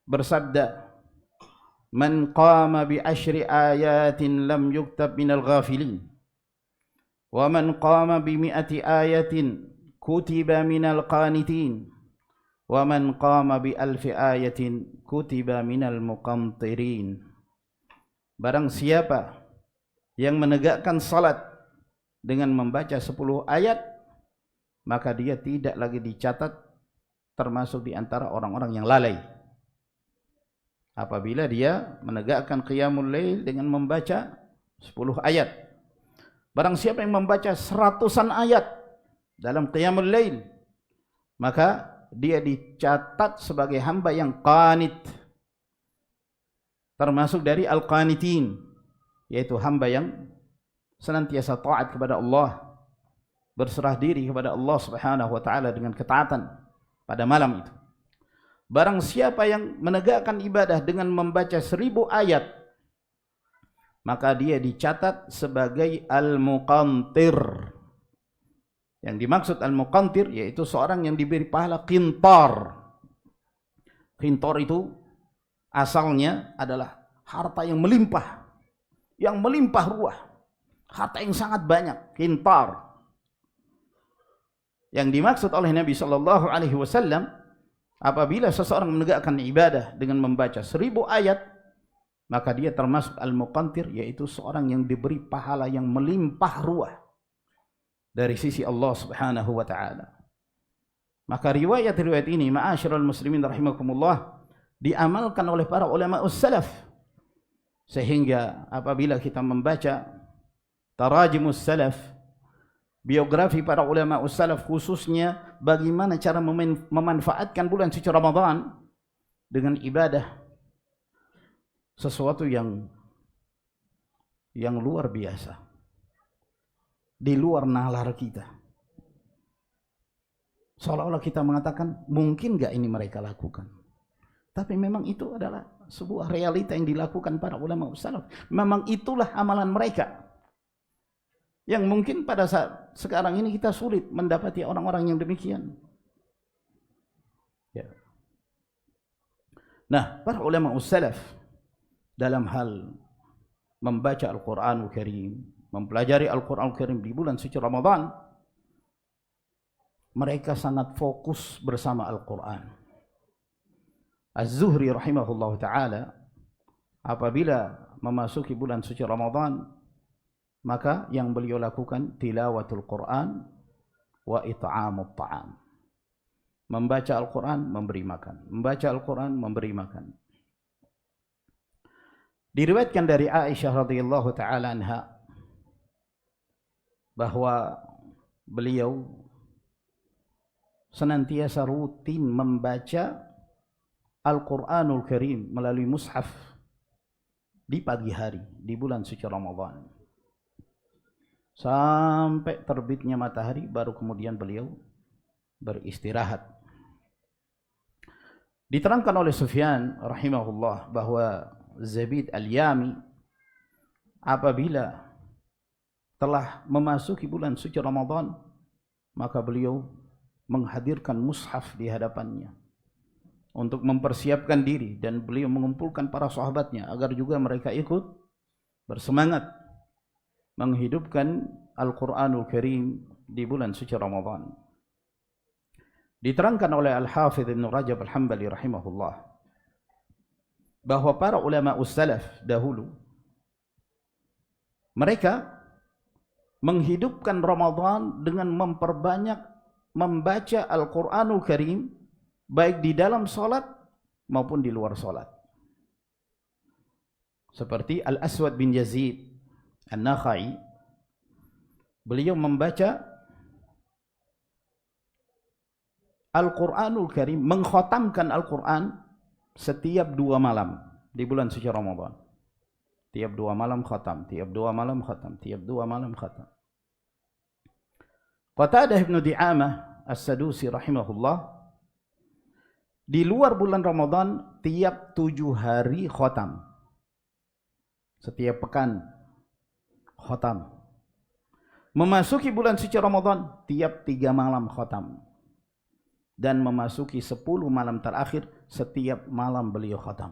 bersabda, "Man qama bi ashri ayatin lam yuktab minal ghafilin wa man qama bi mi'ati ayatin kutiba minal qanitin wa man qama bi alfi ayatin kutiba minal muqantirin." Barang siapa yang menegakkan salat dengan membaca 10 ayat, maka dia tidak lagi dicatat termasuk di antara orang-orang yang lalai. Apabila dia menegakkan qiyamul lail dengan membaca 10 ayat. Barang siapa yang membaca 100-an ayat dalam qiyamul lail, maka dia dicatat sebagai hamba yang qanit, termasuk dari al-qanitin, yaitu hamba yang senantiasa taat kepada Allah, berserah diri kepada Allah Subhanahu wa taala dengan ketaatan pada malam itu. Barang siapa yang menegakkan ibadah dengan membaca 1000 ayat, maka dia dicatat sebagai al-muqantir. Yang dimaksud al-muqantir yaitu seorang yang diberi pahala qintar. Qintar itu asalnya adalah harta yang melimpah ruah, harta yang sangat banyak, qintar. Yang dimaksud oleh Nabi sallallahu alaihi wasallam, apabila seseorang menegakkan ibadah dengan membaca 1000 ayat, maka dia termasuk al-muqantir, yaitu seorang yang diberi pahala yang melimpah ruah dari sisi Allah Subhanahu wa taala. Maka riwayat-riwayat ini, ma'asyiral muslimin rahimakumullah, diamalkan oleh para ulama salaf, sehingga apabila kita membaca tarajimus salaf, biografi para ulama salaf, khususnya bagaimana cara memanfaatkan bulan suci Ramadan dengan ibadah, sesuatu yang luar biasa, di luar nalar kita. Seolah-olah kita mengatakan, mungkin gak ini mereka lakukan? Tapi memang itu adalah sebuah realita yang dilakukan para ulama salaf. Memang itulah amalan mereka, yang mungkin pada saat sekarang ini kita sulit mendapati orang-orang yang demikian. Ya. Nah, para ulama salaf dalam hal membaca Al-Quranul Karim, mempelajari Al-Quranul Karim di bulan suci Ramadan, mereka sangat fokus bersama Al-Quran. Az-Zuhri rahimahullah ta'ala, apabila memasuki bulan suci Ramadan, maka yang beliau lakukan tilawatul Quran wa it'amut ta'am. Membaca Al-Quran, memberi makan. Membaca Al-Quran, memberi makan. Diriwayatkan dari Aisyah radhiyallahu taala anha bahwa beliau senantiasa rutin membaca Al-Quranul Karim melalui mushaf di pagi hari di bulan suci Ramadan, sampai terbitnya matahari, baru kemudian beliau beristirahat. Diterangkan oleh Sufyan rahimahullah bahwa Zabid al-Yami apabila telah memasuki bulan suci Ramadan, maka beliau menghadirkan mushaf di hadapannya untuk mempersiapkan diri, dan beliau mengumpulkan para sahabatnya agar juga mereka ikut bersemangat menghidupkan Al-Quranul Karim di bulan suci Ramadan. Diterangkan oleh Al-Hafidh Ibn Rajab Al-Hambali rahimahullah bahwa para ulama salaf dahulu, mereka menghidupkan Ramadan dengan memperbanyak membaca Al-Quranul Karim, baik di dalam salat maupun di luar salat. Seperti Al-Aswad bin Yazid An-Nakhai, beliau membaca Al-Quranul Karim, mengkhatamkan Al-Quran setiap 2 malam di bulan suci Ramadan. Tiap 2 malam khatam, tiap 2 malam khatam, tiap 2 malam khatam. Qatadah Ibn Di'amah As-Sadusi rahimahullah, di luar bulan Ramadan tiap 7 hari khatam, setiap pekan khatam. Memasuki bulan suci Ramadan tiap 3 malam khatam, dan memasuki 10 malam terakhir setiap malam beliau khatam,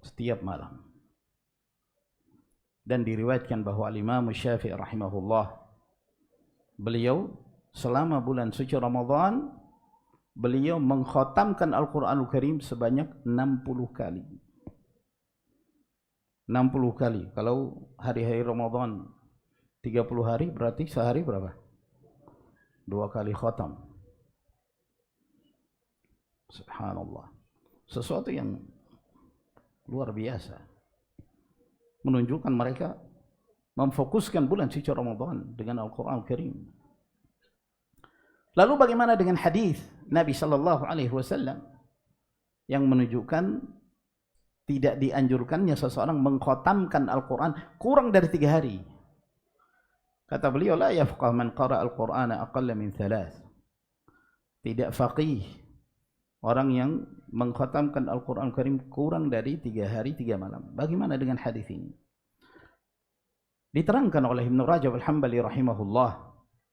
setiap malam. Dan diriwayatkan bahwa Imam Syafi'i rahimahullah, beliau selama bulan suci Ramadan beliau mengkhatamkan Al-Quranul Karim sebanyak 60 kali. 60 kali. Kalau hari-hari Ramadan 30 hari, berarti sehari berapa? 2 kali khatam. Subhanallah. Sesuatu yang luar biasa, menunjukkan mereka memfokuskan bulan suci Ramadan dengan Al-Quran Al-Karim. Lalu bagaimana dengan hadis Nabi sallallahu alaihi wasallam yang menunjukkan tidak dianjurkannya seseorang mengkhatamkan Al-Quran kurang dari 3 hari? Kata beliau, la yafqah man qara al-Qur'ana aqalla min 3. Tidak faqih orang yang mengkhatamkan Al-Quran Al-Karim kurang dari 3 hari 3 malam. Bagaimana dengan hadis ini? Diterangkan oleh Ibn Rajab Al-Hambali rahimahullah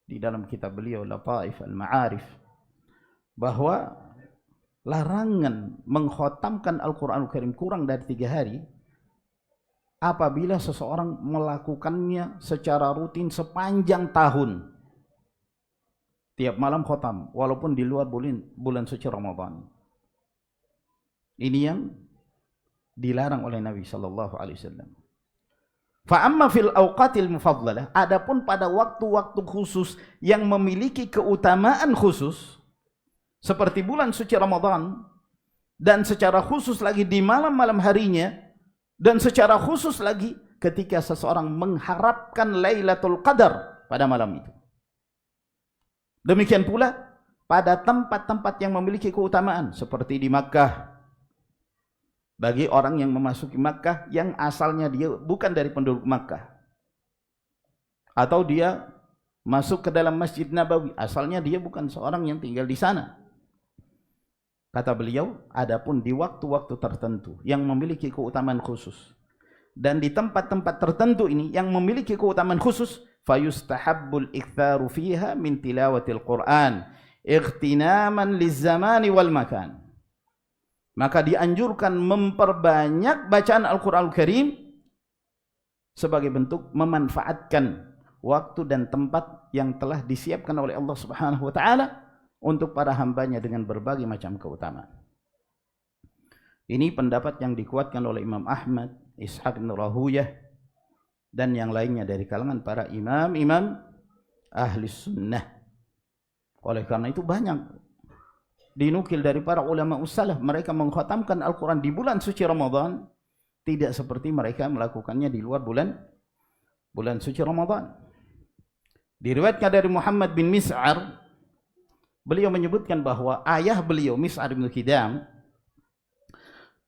di dalam kitab beliau Lataif Al-Ma'arif bahwa larangan mengkhatamkan Al-Quran Al-Karim kurang dari 3 hari apabila seseorang melakukannya secara rutin sepanjang tahun. Tiap malam khatam, walaupun di luar bulan suci Ramadan. Ini yang dilarang oleh Nabi sallallahu alaihi wasallam. Fa amma fil awqatil mufaddalah, adapun pada waktu-waktu khusus yang memiliki keutamaan khusus seperti bulan suci Ramadan, dan secara khusus lagi di malam-malam harinya, dan secara khusus lagi ketika seseorang mengharapkan Lailatul Qadar pada malam itu. Demikian pula pada tempat-tempat yang memiliki keutamaan seperti di Makkah, bagi orang yang memasuki Makkah yang asalnya dia bukan dari penduduk Makkah, atau dia masuk ke dalam Masjid Nabawi, asalnya dia bukan seorang yang tinggal di sana. Kata beliau, adapun di waktu-waktu tertentu yang memiliki keutamaan khusus, dan di tempat-tempat tertentu ini yang memiliki keutamaan khusus, fayustahabbul iktharu fiha min tilawatil Qur'an ightinaman lizzamani wal makan. Maka dianjurkan memperbanyak bacaan Al-Quran Al-Karim sebagai bentuk memanfaatkan waktu dan tempat yang telah disiapkan oleh Allah Subhanahu wa taala untuk para hambanya dengan berbagai macam keutamaan. Ini pendapat yang dikuatkan oleh Imam Ahmad, Ishaq bin Rahuyah, dan yang lainnya dari kalangan para imam-imam ahli sunnah. Oleh karena itu banyak dinukil dari para ulama ussalah, mereka mengkhatamkan Al-Quran di bulan suci Ramadan tidak seperti mereka melakukannya di luar bulan suci Ramadan. Diriwayatkan dari Muhammad bin Mis'ar, beliau menyebutkan bahwa ayah beliau Mis'ar bin Kidam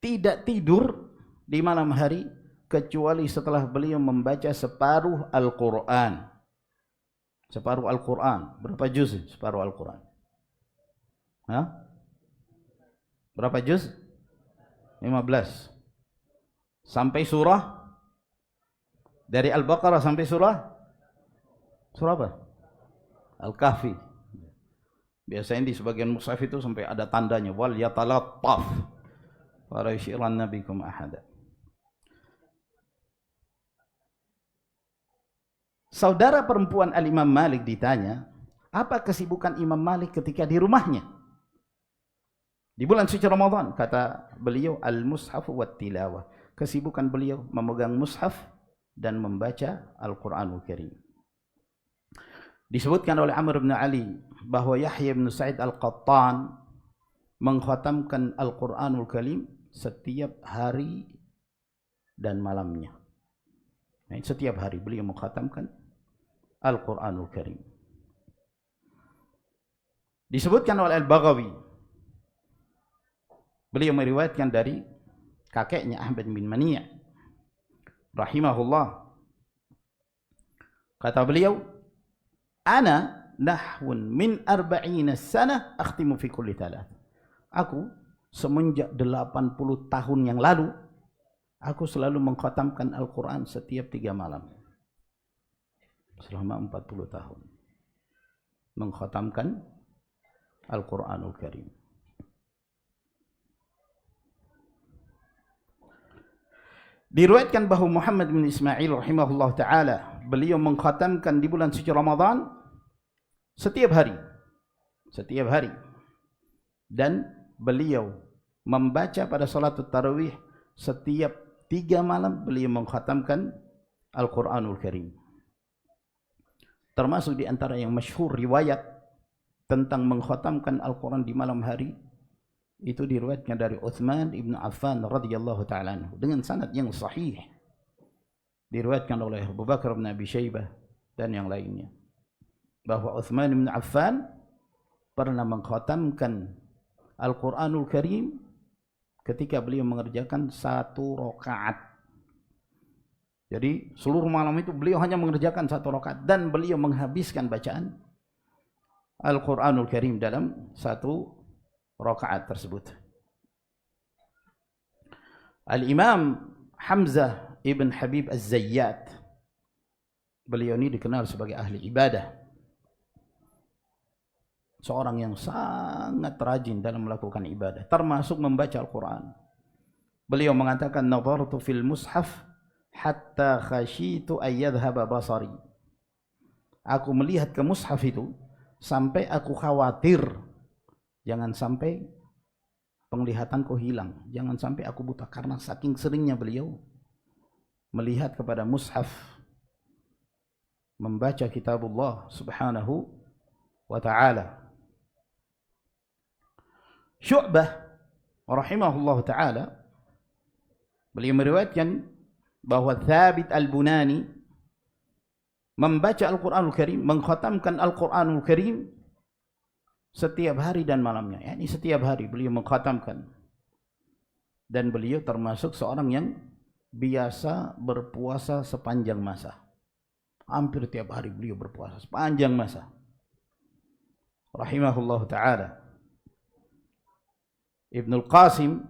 tidak tidur di malam hari kecuali setelah beliau membaca separuh Al-Quran. Separuh Al-Quran, berapa juz separuh Al-Quran? Berapa juz? 15. Sampai surah? Dari Al-Baqarah sampai surah apa? Al-Kahfi. Biasanya di sebagian mushaf itu sampai ada tandanya, wal yatalattaf wa la yushiranna bikum ahada. Saudara perempuan Al-Imam Malik ditanya, apa kesibukan Imam Malik ketika di rumahnya di bulan suci Ramadan? Kata beliau, al-mushaf wa tilawah. Kesibukan beliau memegang mushaf dan membaca Al-Quranul Karim. Disebutkan oleh Amr bin Ali bahwa Yahya bin Sa'id Al-Qattan mengkhatamkan Al-Quranul Karim setiap hari dan malamnya. Nah, setiap hari beliau mengkhatamkan Al-Quranul Karim. Disebutkan oleh Al-Baghawi, beliau meriwayatkan dari kakeknya Ahmad bin Mani' rahimahullah. Kata beliau, ana nahwun min 40 sanah akhtimu fi kulli thalath. Aku semenjak 80 tahun yang lalu, aku selalu mengkhatamkan Al-Quran setiap 3 malam. Selama 40 tahun mengkhatamkan Al-Quranul Karim. Diriwayatkan bahwa Muhammad bin Ismail rahimahullah ta'ala, beliau mengkhatamkan di bulan suci Ramadan setiap hari. Dan beliau membaca pada salatul tarawih setiap 3 malam beliau mengkhatamkan Al-Quranul Karim. Termasuk di antara yang masyhur riwayat tentang mengkhatamkan Al-Quran di malam hari, itu diriwayatkan dari Utsman ibn Affan radhiyallahu ta'ala anhu dengan sanad yang sahih. Diriwayatkan oleh Abu Bakar bin Abi Syaibah dan yang lainnya, bahwa Utsman ibn Affan pernah mengkhatamkan Al-Quranul Karim ketika beliau mengerjakan 1 rakaat. Jadi seluruh malam itu beliau hanya mengerjakan 1 rakaat dan beliau menghabiskan bacaan Al-Quranul Karim dalam 1 rakaat tersebut. Al-Imam Hamzah ibn Habib Az-Zayyat, beliau ini dikenal sebagai ahli ibadah, seorang yang sangat rajin dalam melakukan ibadah, termasuk membaca Al-Quran. Beliau mengatakan, nadhartu fil mushaf hatta khashitu ayyadhhaba basari. Aku melihat ke mushaf itu sampai aku khawatir jangan sampai penglihatanku hilang, jangan sampai aku buta, karena saking seringnya beliau melihat kepada mushaf, membaca kitabullah subhanahu wa ta'ala. Syu'bah rahimahullah ta'ala, beliau meriwayatkan bahwa Thabit al-Bunani membaca Al-Quranul Karim, mengkhatamkan Al-Quranul Karim setiap hari dan malamnya. Yani setiap hari beliau mengkhatamkan. Dan beliau termasuk seorang yang biasa berpuasa sepanjang masa. Hampir tiap hari beliau berpuasa sepanjang masa. Rahimahullah ta'ala. Ibnul Qasim,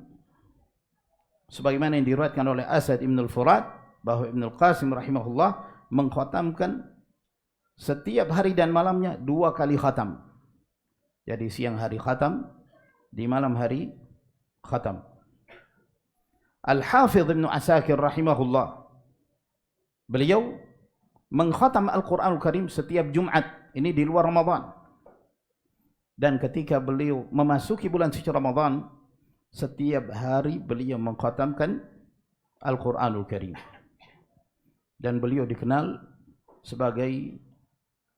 sebagaimana yang diriwayatkan oleh Asad Ibnul Furat, bahwa Ibnul Qasim rahimahullah mengkhatamkan setiap hari dan malamnya 2 kali khatam. Jadi siang hari khatam, di malam hari khatam. Al-Hafidh Ibn Asakir rahimahullah, beliau mengkhatam Al-Quranul Karim setiap Jumat, ini di luar Ramadan. Dan ketika beliau memasuki bulan suci Ramadan, setiap hari beliau mengkhatamkan Al-Quranul Karim. Dan beliau dikenal sebagai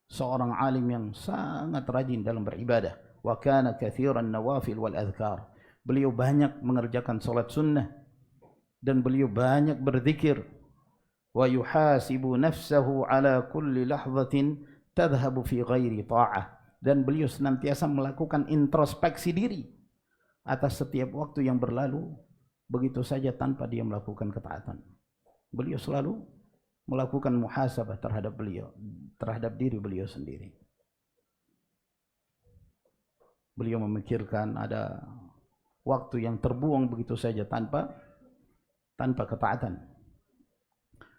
seorang alim yang sangat rajin dalam beribadah. Wa kana kathiran nawafil wal adhkar. Beliau banyak mengerjakan salat sunnah dan beliau banyak berzikir. Wa yuhasibu nafsahu ala kulli lahzatin tadhhabu fi ghairi ta'ah. Dan beliau senantiasa melakukan introspeksi diri atas setiap waktu yang berlalu begitu saja tanpa dia melakukan ketaatan. Beliau selalu melakukan muhasabah terhadap diri beliau sendiri. Beliau memikirkan ada waktu yang terbuang begitu saja tanpa ketaatan.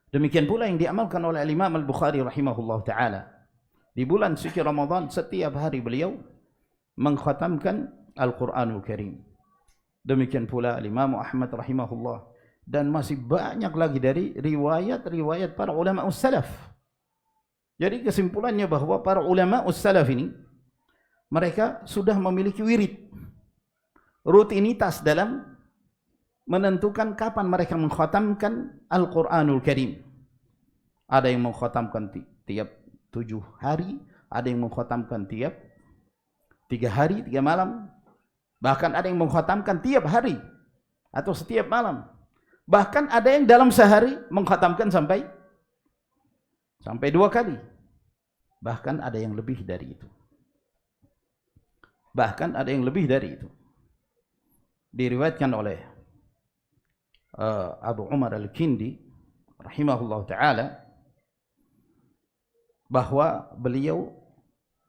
Demikian pula yang diamalkan oleh Imam Al-Bukhari rahimahullah ta'ala. Di bulan suci Ramadan setiap hari beliau mengkhatamkan Al-Quranul Karim. Demikian pula Imam Ahmad rahimahullah, dan masih banyak lagi dari riwayat-riwayat para ulama ussalaf. Jadi kesimpulannya bahwa para ulama ussalaf ini mereka sudah memiliki wirid, rutinitas dalam menentukan kapan mereka mengkhatamkan Al-Quranul Karim. Ada yang mengkhatamkan tiap 7 hari, ada yang mengkhatamkan tiap 3 hari 3 malam, bahkan ada yang mengkhatamkan tiap hari atau setiap malam, bahkan ada yang dalam sehari mengkhatamkan sampai 2 kali, bahkan ada yang lebih dari itu. Diriwayatkan oleh Abu Umar Al-Kindi rahimahullah ta'ala bahwa beliau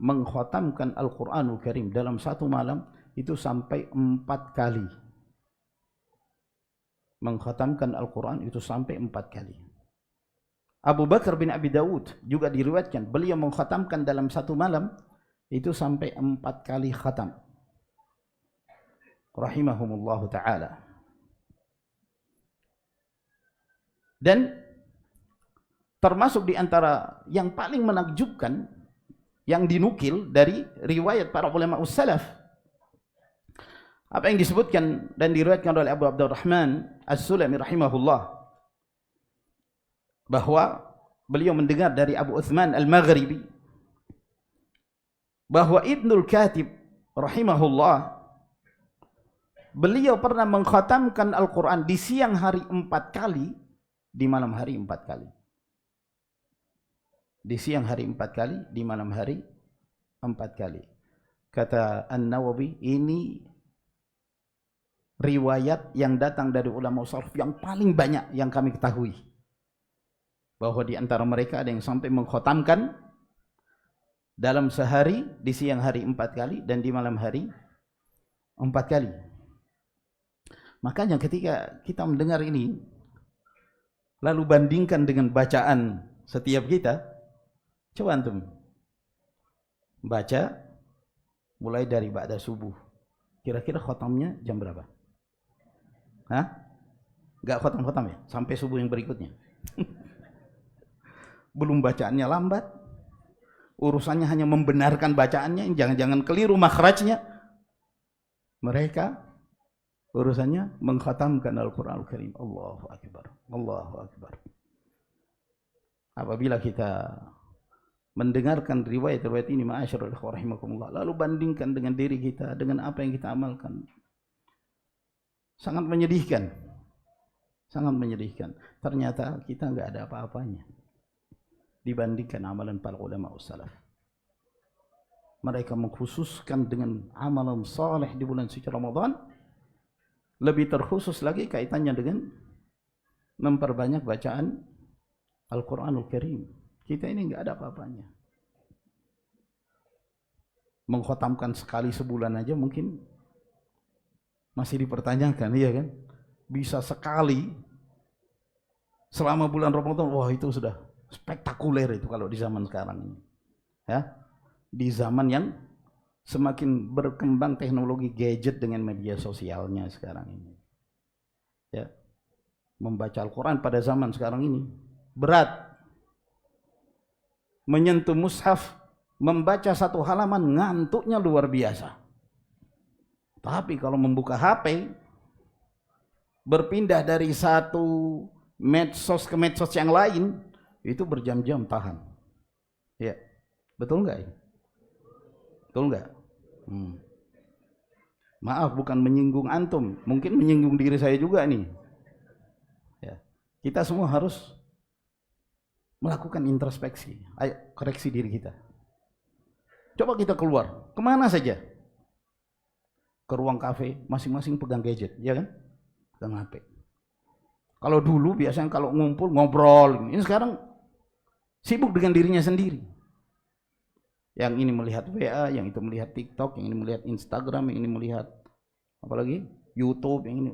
mengkhatamkan Al-Quranul Karim dalam satu malam itu sampai 4 kali. Mengkhatamkan Al-Quran itu sampai 4 kali. Abu Bakar bin Abi Dawud juga diriwayatkan beliau mengkhatamkan dalam satu malam itu sampai 4 kali khatam. Rahimahumullahu ta'ala. Dan termasuk di antara yang paling menakjubkan yang dinukil dari riwayat para ulama ussalaf, apa yang disebutkan dan diriwayatkan oleh Abu Abdurrahman As-Sulami rahimahullah, bahwa beliau mendengar dari Abu Uthman Al-Maghribi bahwa Ibnul Katib rahimahullah, beliau pernah mengkhatamkan Al-Quran di siang hari 4 kali, di malam hari 4 kali. Di siang hari 4 kali, di malam hari 4 kali. Kata An-Nawawi, ini riwayat yang datang dari ulama salaf yang paling banyak yang kami ketahui. Bahwa di antara mereka ada yang sampai mengkhatamkan dalam sehari, di siang hari 4 kali dan di malam hari 4 kali. Makanya ketika kita mendengar ini, lalu bandingkan dengan bacaan setiap kita, coba antum baca mulai dari ba'da subuh, kira-kira khatamnya jam berapa? Hah? Enggak khatam-khatam ya? Sampai subuh yang berikutnya. Belum bacaannya lambat, urusannya hanya membenarkan bacaannya, jangan-jangan keliru makhrajnya. Mereka Urusannya mengkhatamkan Al-Quran Al-Karim. Allahu Akbar. Allahu Akbar. Apabila kita mendengarkan riwayat-riwayat ini, ma'asyarul ikhwah rahimakumullah, lalu bandingkan dengan diri kita, dengan apa yang kita amalkan, sangat menyedihkan. Sangat menyedihkan. Ternyata kita nggak ada apa-apanya dibandingkan amalan para ulama salaf. Mereka mengkhususkan dengan amalan saleh di bulan suci Ramadan, lebih terkhusus lagi kaitannya dengan memperbanyak bacaan Al-Quranul Karim. Kita ini nggak ada apa-apanya. Mengkhatamkan sekali sebulan aja mungkin masih dipertanyakan, iya kan? Bisa sekali selama bulan Ramadan, wah itu sudah spektakuler itu kalau di zaman sekarang ini. Ya, di zaman yang semakin berkembang teknologi gadget dengan media sosialnya sekarang ini. Ya, membaca Al-Quran pada zaman sekarang ini berat. Menyentuh mushaf, membaca satu halaman ngantuknya luar biasa. Tapi kalau membuka HP, berpindah dari satu medsos ke medsos yang lain, itu berjam-jam tahan. Ya, betul nggak? Betul nggak? Maaf, bukan menyinggung antum, mungkin menyinggung diri saya juga nih. Ya, kita semua harus melakukan introspeksi. Ayo koreksi diri kita. Coba kita keluar, kemana saja? Ke ruang kafe, masing-masing pegang gadget, ya kan? Pegang HP. Kalau dulu biasanya kalau ngumpul ngobrol, ini sekarang sibuk dengan dirinya sendiri. Yang ini melihat WA, yang itu melihat TikTok, yang ini melihat Instagram, yang ini melihat apalagi YouTube, yang ini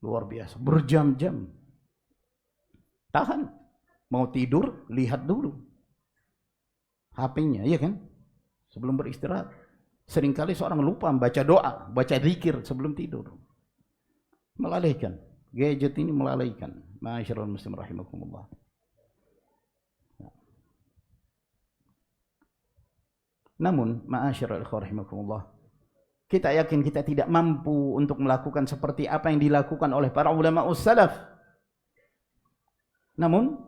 luar biasa, berjam-jam. Tahan, mau tidur lihat dulu HP-nya, iya kan? Sebelum beristirahat. Seringkali seorang lupa membaca doa, baca zikir sebelum tidur. Melalaikan. Gadget ini melalaikan. Ma'asyiral muslim rahimakumullah. Namun, ma'asyiral ikhwah rahimakumullah, kita yakin kita tidak mampu untuk melakukan seperti apa yang dilakukan oleh para ulama salaf. Namun,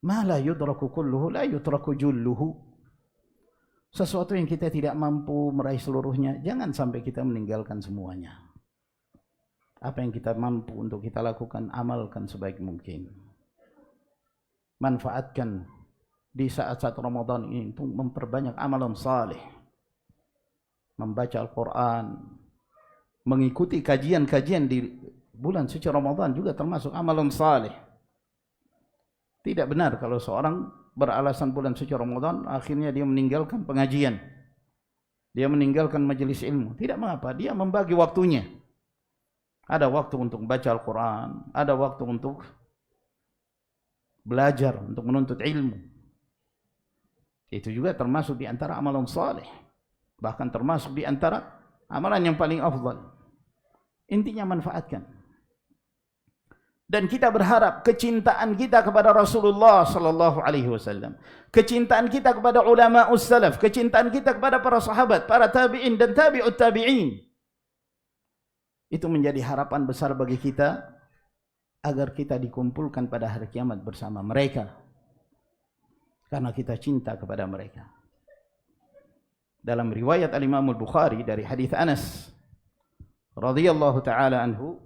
ma la yudraku kulluhu la yutraku julluhu. Sesuatu yang kita tidak mampu meraih seluruhnya, jangan sampai kita meninggalkan semuanya. Apa yang kita mampu untuk kita lakukan, amalkan sebaik mungkin. Manfaatkan di saat-saat Ramadan ini untuk memperbanyak amalan saleh. Membaca Al-Quran, mengikuti kajian-kajian di bulan suci Ramadan juga termasuk amalan saleh. Tidak benar kalau seorang beralasan bulan suci Ramadan akhirnya dia meninggalkan pengajian, dia meninggalkan majelis ilmu. Tidak mengapa, dia membagi waktunya. Ada waktu untuk membaca Al-Quran, ada waktu untuk belajar, untuk menuntut ilmu. Itu juga termasuk di antara amalan saleh, bahkan termasuk di antara amalan yang paling afdal. Intinya manfaatkan. Dan kita berharap kecintaan kita kepada Rasulullah sallallahu alaihi wasallam, kecintaan kita kepada ulama salaf, kecintaan kita kepada para sahabat, para tabi'in dan tabi'ut tabi'in, itu menjadi harapan besar bagi kita agar kita dikumpulkan pada hari kiamat bersama mereka karena kita cinta kepada mereka. Dalam riwayat Al-Imam Al-Bukhari dari hadis Anas radhiyallahu taala anhu,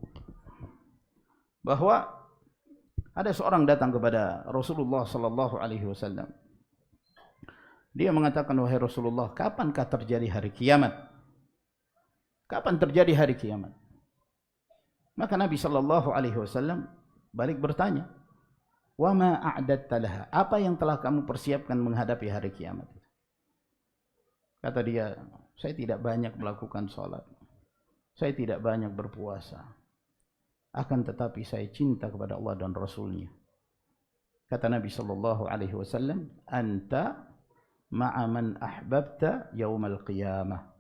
bahwa ada seorang datang kepada Rasulullah sallallahu alaihi wasallam. Dia mengatakan, wahai Rasulullah, kapankah terjadi hari kiamat? Kapan terjadi hari kiamat? Maka Nabi sallallahu alaihi wasallam balik bertanya, wa ma a'dadta laha? Apa yang telah kamu persiapkan menghadapi hari kiamat? Kata dia, saya tidak banyak melakukan salat. Saya tidak banyak berpuasa. Akan tetapi saya cinta kepada Allah dan Rasulnya. Kata Nabi sallallahu alaihi wasallam, anta ma'a man ahbabta yaumal qiyamah.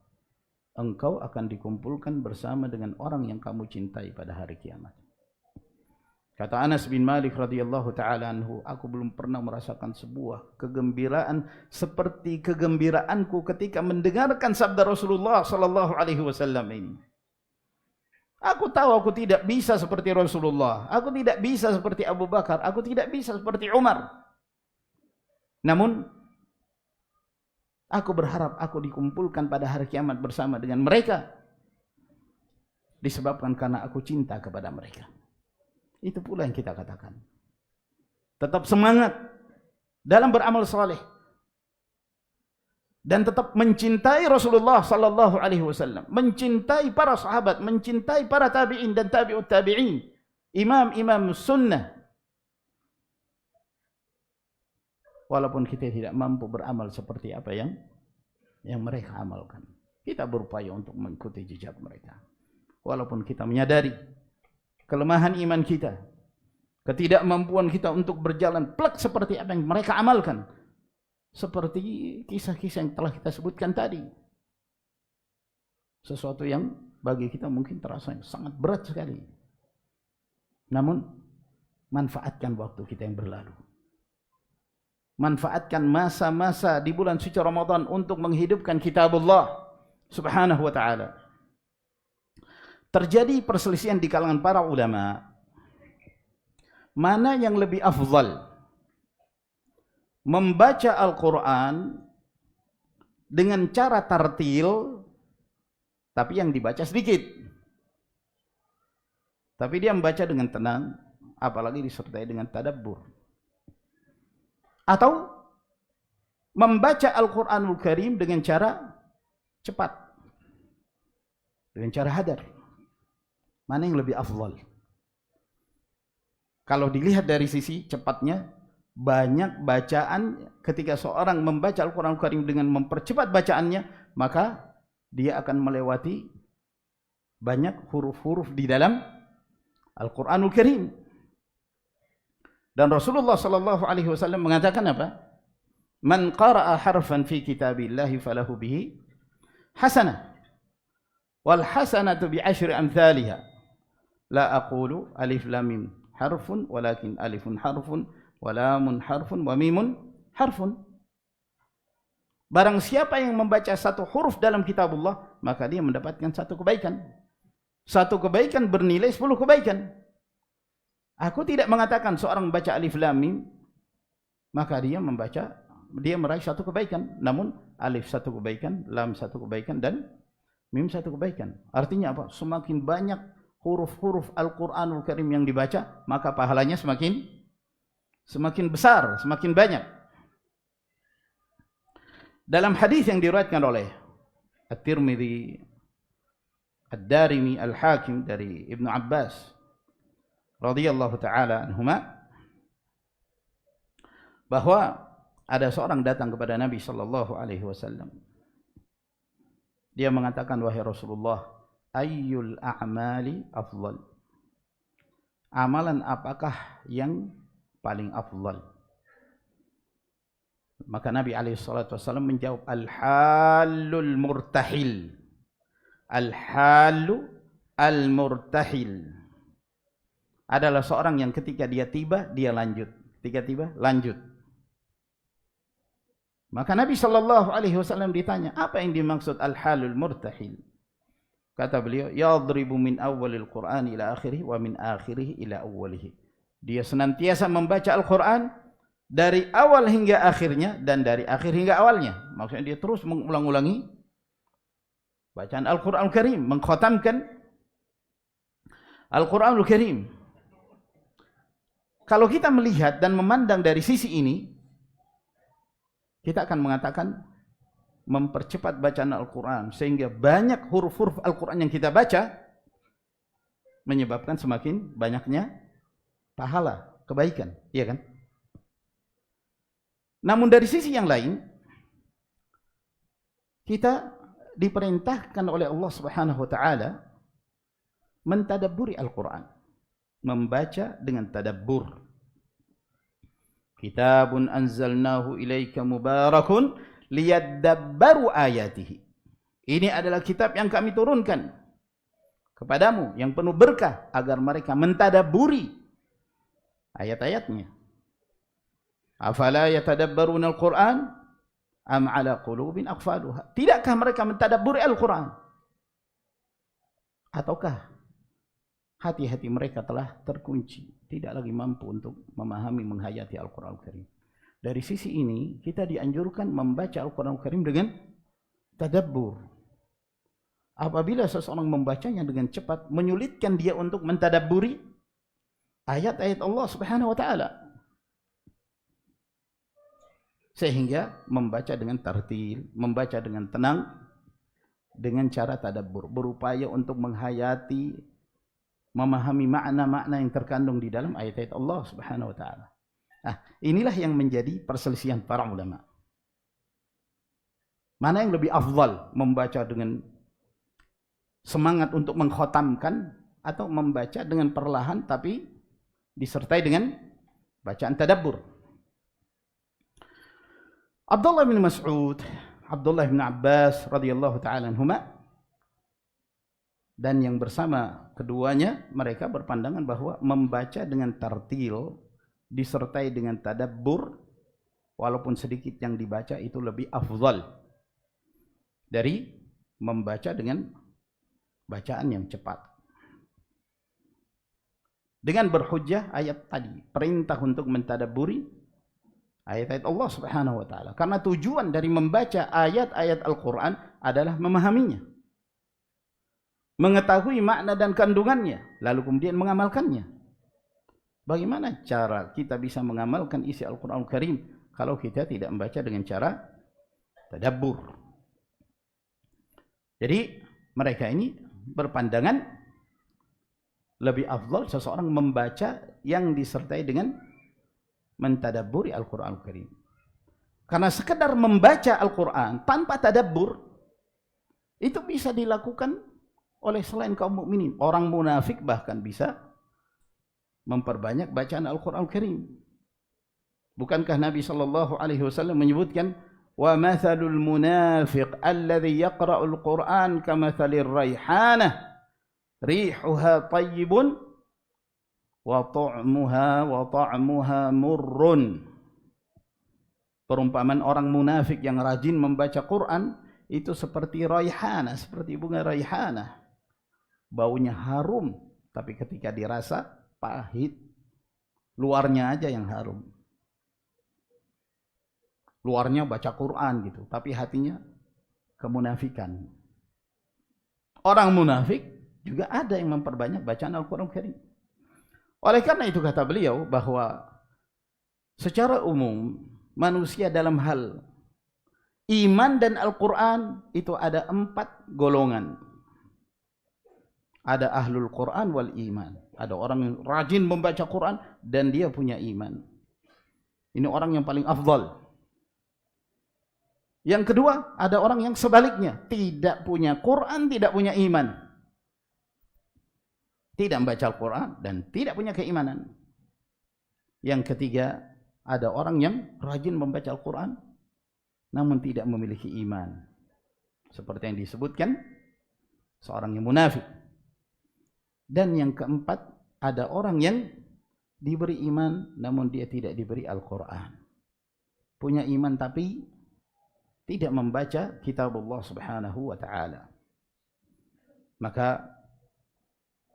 Engkau akan dikumpulkan bersama dengan orang yang kamu cintai pada hari kiamat. Kata Anas bin Malik radhiyallahu taala anhu, aku belum pernah merasakan sebuah kegembiraan seperti kegembiraanku ketika mendengarkan sabda Rasulullah sallallahu alaihi wasallam ini. Aku tahu aku tidak bisa seperti Rasulullah, aku tidak bisa seperti Abu Bakar, aku tidak bisa seperti Umar. Namun aku berharap aku dikumpulkan pada hari kiamat bersama dengan mereka, disebabkan karena aku cinta kepada mereka. Itu pula yang kita katakan. Tetap semangat dalam beramal saleh dan tetap mencintai Rasulullah sallallahu alaihi wasallam, mencintai para sahabat, mencintai para tabi'in dan tabi'ut tabi'in, imam-imam sunnah. Walaupun kita tidak mampu beramal seperti apa yang mereka amalkan, kita berupaya untuk mengikuti jejak mereka. Walaupun kita menyadari kelemahan iman kita, ketidakmampuan kita untuk berjalan plek seperti apa yang mereka amalkan, seperti kisah-kisah yang telah kita sebutkan tadi, sesuatu yang bagi kita mungkin terasa sangat berat sekali. Namun manfaatkan waktu kita yang berlalu, manfaatkan masa-masa di bulan suci Ramadan untuk menghidupkan kitabullah subhanahu wa ta'ala. Terjadi perselisihan di kalangan para ulama, mana yang lebih afdal, membaca Al-Quran dengan cara tartil, tapi yang dibaca sedikit, tapi dia membaca dengan tenang, apalagi disertai dengan tadabbur, atau membaca Al-Quranul Karim dengan cara cepat, dengan cara hadar. Mana yang lebih afdal? Kalau dilihat dari sisi cepatnya, banyak bacaan, ketika seorang membaca Al-Quran Al-Karim dengan mempercepat bacaannya, maka dia akan melewati banyak huruf-huruf di dalam Al-Quranul Karim. Dan Rasulullah sallallahu alaihi wasallam mengatakan apa? Man qara'a harfan fi kitabillahi falahu bihi hasanah, wal hasanatu bi asyri amthaliha. La aqulu alif lam mim harfun walakin alifun harfun wa lamun harfun wa mimun harfun. Barang siapa yang membaca satu huruf dalam kitabullah, maka dia mendapatkan satu kebaikan. Satu kebaikan bernilai 10 kebaikan. Aku tidak mengatakan seorang membaca alif lam mim maka dia meraih satu kebaikan. Namun alif satu kebaikan, lam satu kebaikan, dan mim satu kebaikan. Artinya apa? Semakin banyak huruf-huruf Al-Quranul Karim yang dibaca, maka pahalanya semakin besar, semakin banyak. Dalam hadis yang diriwayatkan oleh At-Tirmidzi, Ad-Darimi, Al-Hakim dari Ibnu Abbas radhiyallahu taala anhuma, bahwa ada seorang datang kepada Nabi sallallahu alaihi wasallam. Dia mengatakan, wahai Rasulullah, ayyul a'mali afdal? Amalan apakah yang paling afdal? Maka Nabi alaihi salatu wasallam menjawab, al-halul murtahil. Al-halu al-murtahil adalah seorang yang ketika dia tiba, dia lanjut. Ketika tiba, lanjut. Maka Nabi sallallahu alaihi wasallam ditanya, apa yang dimaksud al-halul murtahil? Kata beliau, yadribu min awwalil Qur'an ila akhirih wa min akhirih ila awwalih. Dia senantiasa membaca Al-Qur'an dari awal hingga akhirnya dan dari akhir hingga awalnya. Maksudnya dia terus mengulang-ulangi bacaan Al-Qur'anul Karim, mengkhatamkan Al-Qur'anul Karim. Kalau kita melihat dan memandang dari sisi ini, kita akan mengatakan mempercepat bacaan Al-Quran sehingga banyak huruf-huruf Al-Quran yang kita baca menyebabkan semakin banyaknya pahala, kebaikan, iya kan? Namun dari sisi yang lain, kita diperintahkan oleh Allah Subhanahu wa taala mentadabburi Al-Quran, membaca dengan tadabbur. Kitabun anzalnahu ilaika mubarakun liyadabbaru ayatihi. Ini adalah kitab yang kami turunkan kepadamu yang penuh berkah agar mereka mentadabburi ayat-ayatnya. Afala yatadabbaruna al-Qur'an am ala qulubin aqfaluha. Tidakkah mereka mentadabburi Al-Qur'an? Ataukah hati-hati mereka telah terkunci, tidak lagi mampu untuk memahami, menghayati Al-Qur'an Al-Karim. Dari sisi ini kita dianjurkan membaca Al-Qur'an Al-Karim dengan tadabbur. Apabila seseorang membacanya dengan cepat, menyulitkan dia untuk mentadabburi ayat-ayat Allah Subhanahu wa taala. Sehingga membaca dengan tartil, membaca dengan tenang, dengan cara tadabbur, berupaya untuk menghayati, memahami makna-makna yang terkandung di dalam ayat-ayat Allah Subhanahu wa taala. Nah, inilah yang menjadi perselisihan para ulama. Mana yang lebih afdal, membaca dengan semangat untuk mengkhatamkan atau membaca dengan perlahan tapi disertai dengan bacaan tadabbur? Abdullah bin Mas'ud, Abdullah bin Abbas radhiyallahu taala anhuma, dan yang bersama keduanya, mereka berpandangan bahwa membaca dengan tartil disertai dengan tadabbur, walaupun sedikit yang dibaca, itu lebih afdal dari membaca dengan bacaan yang cepat. Dengan berhujjah ayat tadi, perintah untuk mentadabburi ayat-ayat Allah Subhanahu wa taala. Karena tujuan dari membaca ayat-ayat Al-Qur'an adalah memahaminya, mengetahui makna dan kandungannya, lalu kemudian mengamalkannya. Bagaimana cara kita bisa mengamalkan isi Al-Qur'an Al-Karim kalau kita tidak membaca dengan cara tadabbur? Jadi mereka ini berpandangan lebih afdal seseorang membaca yang disertai dengan mentadabburi Al-Qur'an Al-Karim. Karena sekedar membaca Al-Qur'an tanpa tadabbur itu bisa dilakukan oleh selain kaum mukminin. Orang munafik bahkan bisa memperbanyak bacaan Al-Qur'an Al-Karim. Bukankah Nabi sallallahu alaihi wasallam menyebutkan, "Wa mathalul munafiq alladhi yaqra'ul Qur'an kamathalir raihanah rihuha tayyibun wa ta'muha murrun." Perumpamaan orang munafik yang rajin membaca Quran itu seperti raihana, seperti bunga raihana. Baunya harum, tapi ketika dirasa pahit. Luarnya aja yang harum. Luarnya baca Quran gitu, tapi hatinya kemunafikan. Orang munafik juga ada yang memperbanyak bacaan Al-Qur'an Al-Karim. Oleh karena itu kata beliau bahwa secara umum manusia dalam hal iman dan Al-Quran itu ada 4 golongan. Ada ahlul Quran wal iman. Ada orang yang rajin membaca Quran dan dia punya iman. Ini orang yang paling afdal. Yang kedua, ada orang yang sebaliknya, tidak punya Quran, tidak punya iman. Tidak membaca Al-Quran dan tidak punya keimanan. Yang ketiga, ada orang yang rajin membaca Al-Quran namun tidak memiliki iman. Seperti yang disebutkan, seorang yang munafik. Dan yang keempat, ada orang yang diberi iman namun dia tidak diberi Al-Quran. Punya iman tapi tidak membaca kitab Allah Subhanahu wa ta'ala. Maka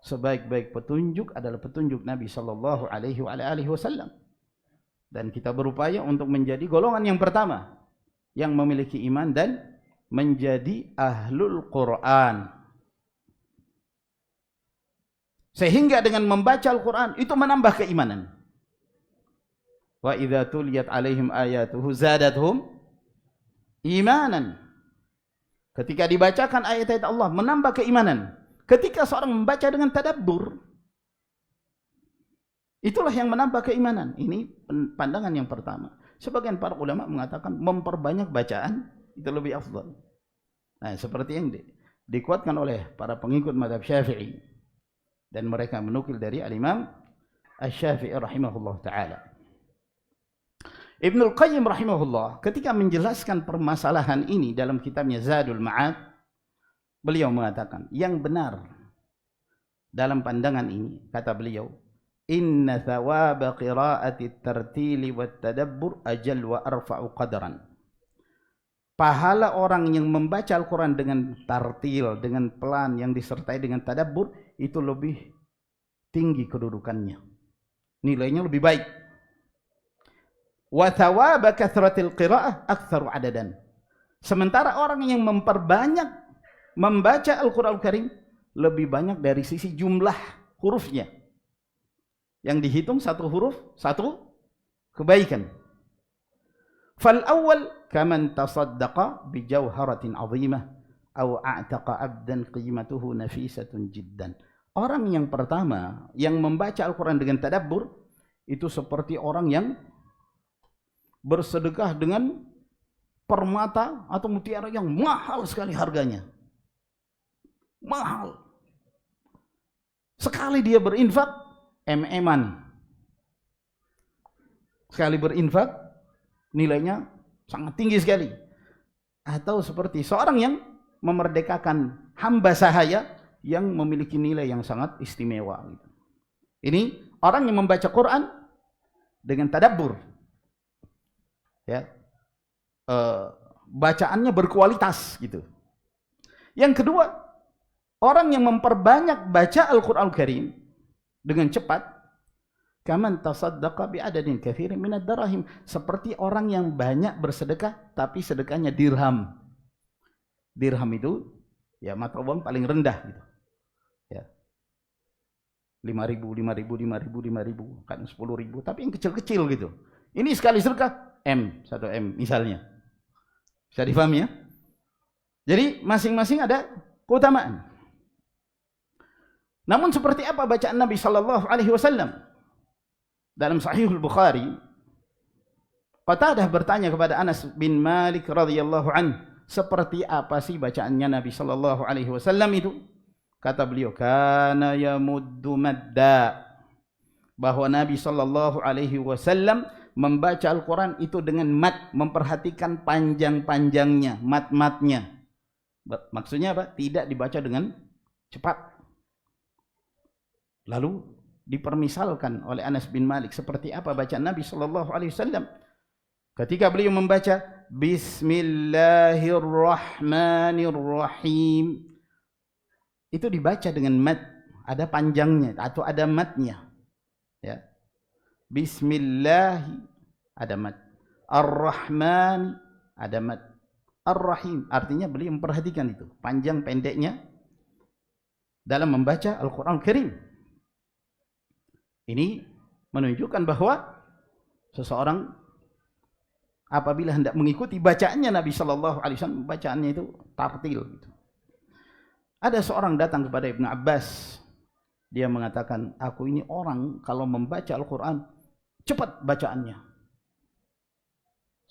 sebaik-baik petunjuk adalah petunjuk Nabi sallallahu alaihi wasallam. Dan kita berupaya untuk menjadi golongan yang pertama yang memiliki iman dan menjadi ahlul Quran. Sehingga dengan membaca Al-Quran itu menambah keimanan. Wa idza tuliyat alaihim ayatuhu zadatuhum imanan. Ketika dibacakan ayat-ayat Allah menambah keimanan. Ketika seorang membaca dengan tadabbur, itulah yang menambah keimanan. Ini pandangan yang pertama. Sebagian para ulama mengatakan memperbanyak bacaan itu lebih afdal. Nah, seperti yang dikuatkan oleh para pengikut mazhab Syafi'i. Dan mereka menukil dari al-Imam Asy-Syafi'i rahimahullah ta'ala. Ibnul Qayyim rahimahullah ketika menjelaskan permasalahan ini dalam kitabnya Zadul Ma'ad, beliau mengatakan yang benar dalam pandangan ini, kata beliau, inna thawaba qira'ati tartili wat tadabbur ajal wa arfa'u qadran. Pahala orang yang membaca Al-Quran dengan tartil, dengan pelan, yang disertai dengan tadabbur, itu lebih tinggi kedudukannya. Nilainya lebih baik. Wa thawaba kathratil qira'ah aktsaru adadan. Sementara orang yang memperbanyak membaca Al-Quran Al-Karim lebih banyak dari sisi jumlah hurufnya. Yang dihitung satu huruf, satu kebaikan. Fal awal kaman tasaddaqa bi jawharatin 'azimah aw a'taqa 'abdan qimatuhu nafisatun jiddan. Orang yang pertama yang membaca Al-Quran dengan tadabbur itu seperti orang yang bersedekah dengan permata atau mutiara yang mahal sekali harganya. Mahal. Sekali dia berinfak, em-eman. Sekali berinfak, nilainya sangat tinggi sekali. Atau seperti seorang yang memerdekakan hamba sahaya yang memiliki nilai yang sangat istimewa. Ini orang yang membaca Quran dengan tadabbur. Ya, bacaannya berkualitas gitu. Yang kedua, orang yang memperbanyak baca Al-Quran Al-Karim dengan cepat, kaman tasaddaqa bi adadin katsirin minad darahim, seperti orang yang banyak bersedekah tapi sedekahnya dirham. Dirham itu ya mata uang paling rendah gitu. Ya. 5.000, 5.000, kan 10.000, tapi yang kecil-kecil gitu. Ini sekali sedekah M, 1 M misalnya. Bisa difahami ya? Jadi masing-masing ada keutamaan. Namun seperti apa bacaan Nabi sallallahu alaihi wasallam? Dalam Sahihul Bukhari, Qatadah bertanya kepada Anas bin Malik radhiyallahu anhu, seperti apa sih bacaannya Nabi sallallahu alaihi wasallam itu? Kata beliau, kana yamuddu madda, bahwa Nabi sallallahu alaihi wasallam membaca Al-Quran itu dengan mat, memperhatikan panjang-panjangnya, mat-matnya. Maksudnya apa? Tidak dibaca dengan cepat. Lalu dipermisalkan oleh Anas bin Malik seperti apa bacaan Nabi sallallahu alaihi wasallam ketika beliau membaca Bismillahirrahmanirrahim. Itu dibaca dengan mat, ada panjangnya atau ada matnya. Ya. Bismillah ada mat, Ar-Rahman ada mat, Ar-Rahim artinya beliau memperhatikan itu panjang pendeknya dalam membaca Al-Quran Al-Karim. Ini menunjukkan bahwa seseorang apabila hendak mengikuti bacaannya Nabi sallallahu alaihi wasallam, bacaannya itu tartil gitu. Ada seorang datang kepada Ibnu Abbas, dia mengatakan, aku ini orang kalau membaca Al-Quran cepat bacaannya,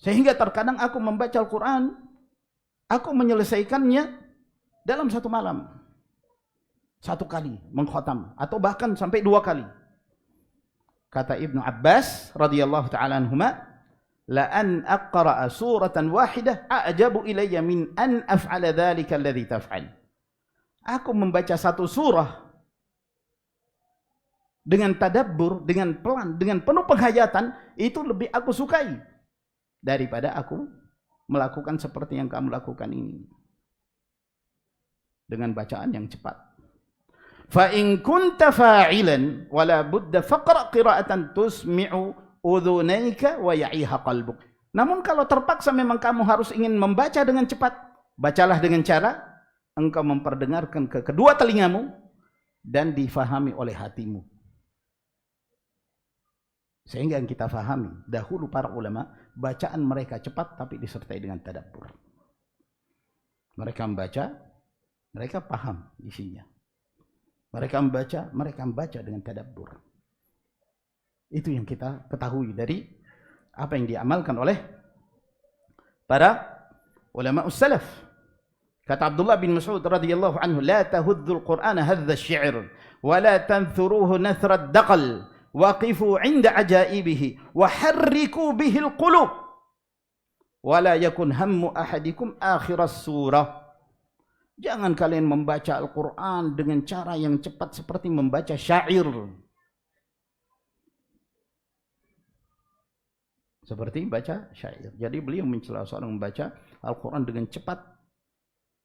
sehingga terkadang aku membaca Al-Quran, aku menyelesaikannya dalam satu malam, satu kali mengkhatam, atau bahkan sampai 2 kali. Kata Ibnu Abbas radhiyallahu ta'ala anhuma, la an aqra'a suratan wahidah a'jabu ilayya min an af'ala dzalika alladhi taf'al. Aku membaca satu surah dengan tadabbur, dengan pelan, dengan penuh penghayatan, itu lebih aku sukai daripada aku melakukan seperti yang kamu lakukan ini dengan bacaan yang cepat. Fa in kunta fa'ilan wala budda faqra qira'atan tusmi'u udhunaika wa ya'iha qalbuk. Namun kalau terpaksa memang kamu harus ingin membaca dengan cepat, bacalah dengan cara engkau memperdengarkan ke kedua telingamu dan difahami oleh hatimu. Sehingga yang kita fahami, dahulu para ulama, bacaan mereka cepat tapi disertai dengan tadabbur. Mereka membaca, mereka paham isinya. Mereka membaca dengan tadabbur. Itu yang kita ketahui dari apa yang diamalkan oleh para ulama salaf. Kata Abdullah bin Mas'ud radhiyallahu anhu, la tahudzul Qur'ana hadza asy-syi'r wa la tanthuruhu nathra ad-daqal waqifu 'inda ajaibihi wa harriku bihi al-qulub wa la yakun hammu ahadikum akhir as-surah. Jangan kalian membaca Al-Quran dengan cara yang cepat seperti membaca syair. seperti baca syair. Jadi beliau mencela seorang membaca Al-Quran dengan cepat.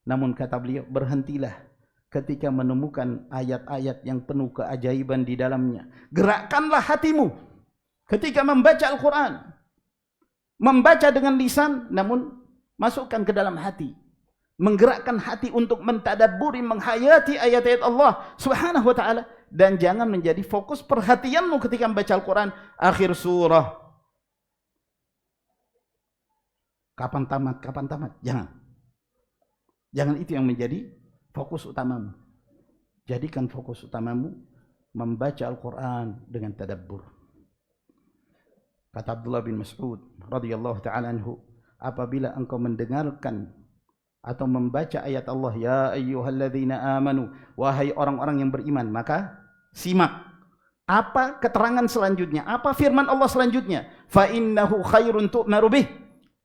Namun kata beliau, berhentilah ketika menemukan ayat-ayat yang penuh keajaiban di dalamnya. Gerakkanlah hatimu ketika membaca Al-Quran. Membaca dengan lisan, namun masukkan ke dalam hati. Menggerakkan hati untuk mentadabburi, menghayati ayat-ayat Allah Subhanahu wa ta'ala. Dan jangan menjadi fokus perhatianmu ketika membaca Al-Quran akhir surah. Kapan tamat, kapan tamat. Jangan itu yang menjadi fokus utamamu. Jadikan fokus utamamu membaca Al-Quran dengan tadabbur. Kata Abdullah bin Mas'ud radhiyallahu ta'ala anhu, apabila engkau mendengarkan atau membaca ayat Allah, ya ayyuhalladzina amanu, wahai orang-orang yang beriman, maka simak apa keterangan selanjutnya, apa firman Allah selanjutnya, fa innahu khairun tu'maru bih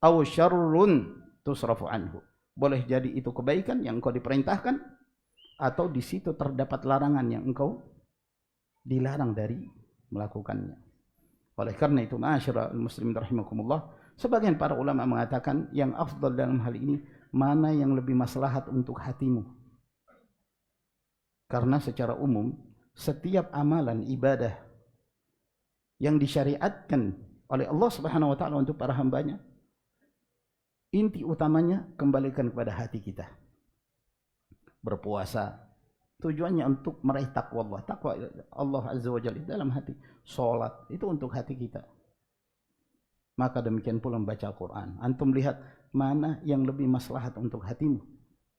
aw syarrun tusrafu anhu. Boleh jadi itu kebaikan yang engkau diperintahkan, atau di situ terdapat larangan yang engkau dilarang dari melakukannya. Oleh karena itu, ma'asyiral muslimin rahimakumullah, sebagian para ulama mengatakan yang afdal dalam hal ini mana yang lebih maslahat untuk hatimu. Karena secara umum setiap amalan ibadah yang disyariatkan oleh Allah Subhanahu wa taala untuk para hambanya, inti utamanya kembalikan kepada hati kita. Berpuasa tujuannya untuk meraih takwa Allah. Takwa Allah Azza wa Jalla dalam hati. Salat itu untuk hati kita. Maka demikian pula membaca Al-Quran. Antum lihat mana yang lebih maslahat untuk hatimu.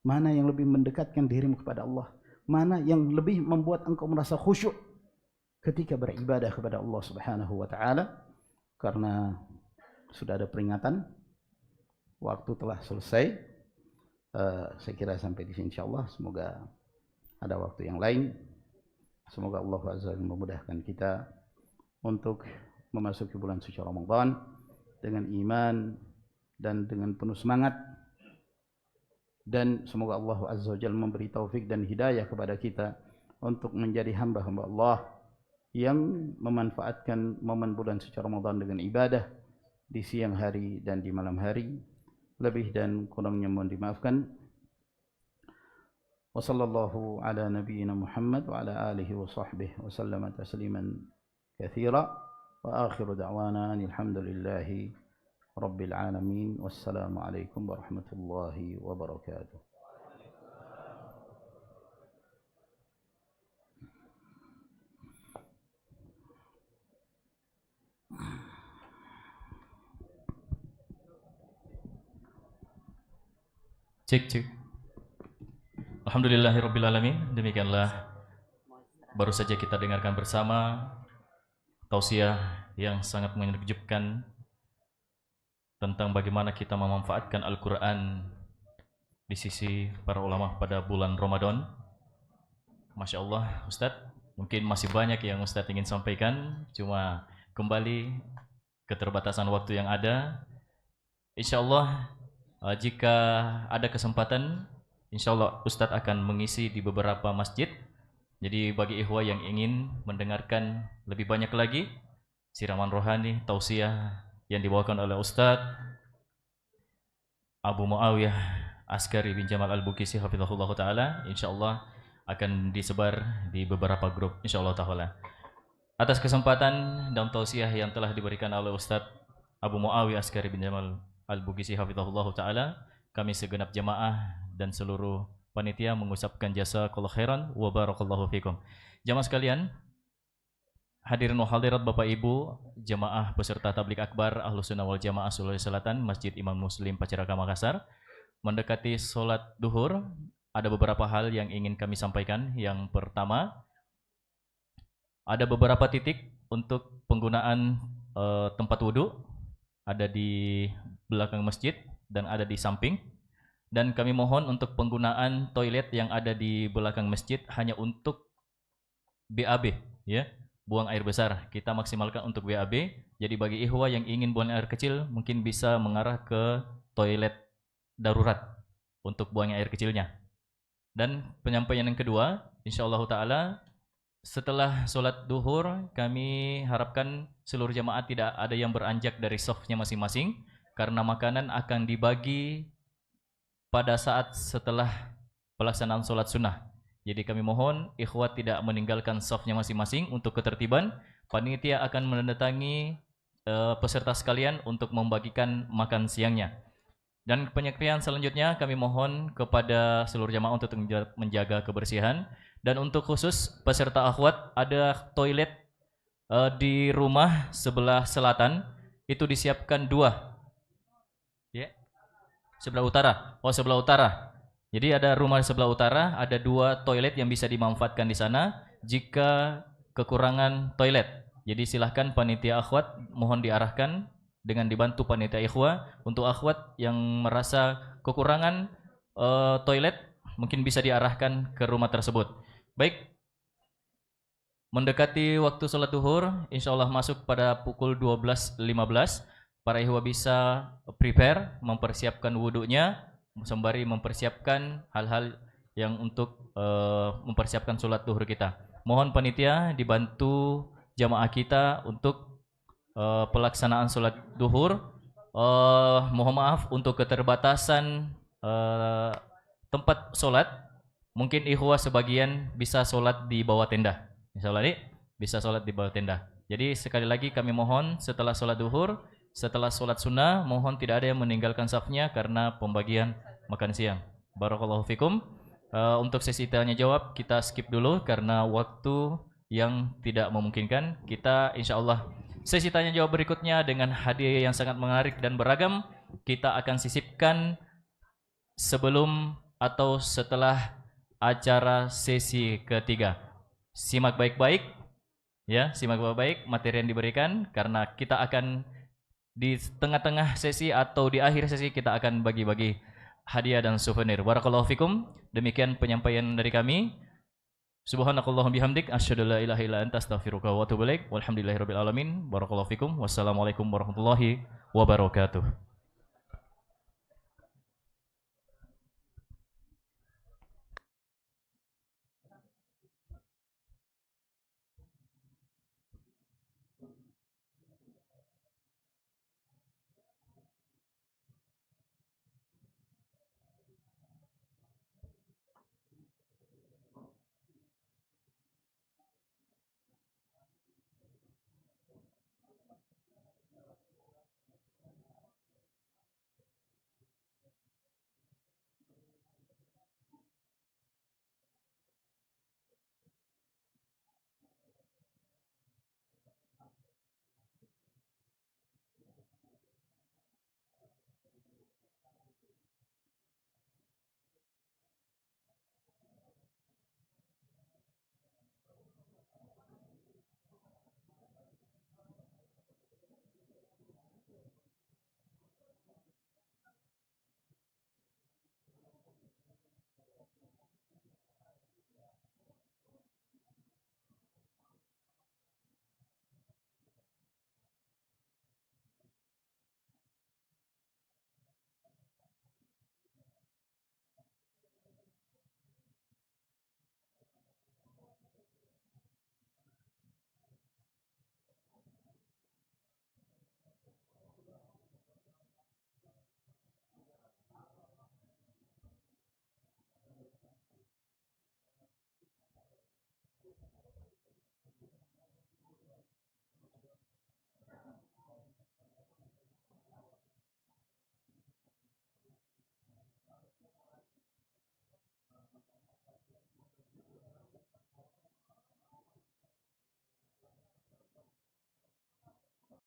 Mana yang lebih mendekatkan dirimu kepada Allah. Mana yang lebih membuat engkau merasa khusyuk ketika beribadah kepada Allah Subhanahu wa taala. Karena sudah ada peringatan, waktu telah selesai. Saya kira sampai di sini insyaallah. Semoga ada waktu yang lain. Semoga Allah Azza wa Jalla memudahkan kita untuk memasuki bulan suci Ramadan dengan iman dan dengan penuh semangat. Dan semoga Allah Azza wa Jalla memberi taufik dan hidayah kepada kita untuk menjadi hamba-hamba Allah yang memanfaatkan momen bulan suci Ramadan dengan ibadah di siang hari dan di malam hari. Lebih dan kurangnya mohon dimaafkan. Wa sallallahu ala nabiyyina Muhammad wa ala alihi wa sahbihi wa sallama tasliman katsira. Wa akhiru da'wana alhamdulillahi rabbil alamin. Wassalamu alaikum warahmatullahi wabarakatuh. Cek. Alhamdulillahirrabbilalamin. Demikianlah baru saja kita dengarkan bersama tausiah yang sangat menakjubkan tentang bagaimana kita memanfaatkan Al-Quran di sisi para ulama pada bulan Ramadan. Masya Allah, Ustadz, mungkin masih banyak yang Ustadz ingin sampaikan, cuma kembali keterbatasan waktu yang ada. Insya Allah, jika ada kesempatan, insya Allah Ustadz akan mengisi di beberapa masjid. Jadi bagi ikhwah yang ingin mendengarkan lebih banyak lagi siraman rohani, tausiah yang dibawakan oleh Ustadz Abu Muawiyah Askari bin Jamal Al-Bukisi hafizahullah ta'ala, insya Allah akan disebar di beberapa grup insya Allah ta'ala. Atas kesempatan dan tausiah yang telah diberikan oleh Ustadz Abu Muawiyah Askari bin Jamal Al-Bukisi hafizahullah ta'ala, kami segenap jamaah dan seluruh panitia mengucapkan jazakallahu khairan wa barakallahu fikum. Jamaah sekalian, hadirin wa hadirat Bapak Ibu, jamaah peserta tabligh akbar Ahlus Sunnah wal Jamaah Sulawesi Selatan, Masjid Imam Muslim Paciraka Makassar. Mendekati sholat duhur, ada beberapa hal yang ingin kami sampaikan. Yang pertama, ada beberapa titik untuk penggunaan tempat wudhu, ada di belakang masjid dan ada di samping. Dan kami mohon untuk penggunaan toilet yang ada di belakang masjid hanya untuk BAB, ya, buang air besar. Kita maksimalkan untuk BAB. Jadi bagi ikhwah yang ingin buang air kecil mungkin bisa mengarah ke toilet darurat untuk buang air kecilnya. Dan penyampaian yang kedua, insyaallah taala setelah sholat duhur kami harapkan seluruh jamaah tidak ada yang beranjak dari shafnya masing-masing karena makanan akan dibagi pada saat setelah pelaksanaan sholat sunnah. Jadi kami mohon ikhwat tidak meninggalkan shafnya masing-masing untuk ketertiban. Panitia akan mendatangi peserta sekalian untuk membagikan makan siangnya. Dan penyekrian selanjutnya kami mohon kepada seluruh jamaah untuk menjaga kebersihan. Dan untuk khusus peserta akhwat, ada toilet di rumah sebelah selatan itu disiapkan 2. Ya. Sebelah utara. Oh, sebelah utara. Jadi ada rumah sebelah utara, ada 2 toilet yang bisa dimanfaatkan di sana jika kekurangan toilet. Jadi silahkan panitia akhwat mohon diarahkan dengan dibantu panitia ikhwah untuk akhwat yang merasa kekurangan toilet mungkin bisa diarahkan ke rumah tersebut. Baik, mendekati waktu sholat duhur, insya Allah masuk pada pukul 12.15. Para ikhwah bisa prepare, mempersiapkan wudhunya, sembari mempersiapkan hal-hal yang untuk mempersiapkan sholat duhur kita. Mohon panitia dibantu jamaah kita untuk pelaksanaan sholat duhur. Mohon maaf untuk keterbatasan tempat sholat. Mungkin ikhwah sebagian bisa sholat di bawah tenda. Misalnya bisa sholat di bawah tenda. Jadi sekali lagi kami mohon setelah sholat duhur, setelah sholat sunnah, mohon tidak ada yang meninggalkan safnya karena pembagian makan siang. Barakallahu fikum. Untuk sesi tanya jawab kita skip dulu karena waktu yang tidak memungkinkan. Kita insya Allah sesi tanya jawab berikutnya dengan hadiah yang sangat menarik dan beragam kita akan sisipkan sebelum atau setelah acara sesi ketiga. Simak baik-baik ya, simak baik-baik materi yang diberikan karena kita akan di tengah-tengah sesi atau di akhir sesi kita akan bagi-bagi hadiah dan souvenir. Barakallahu fikum. Demikian penyampaian dari kami. Subhanakallahumma bihamdik asyhadu an la ilaha illa anta astaghfiruka wa atubu ilaik. Walhamdulillahirabbil alamin. Barakallahu fikum. Wassalamualaikum warahmatullahi wabarakatuh.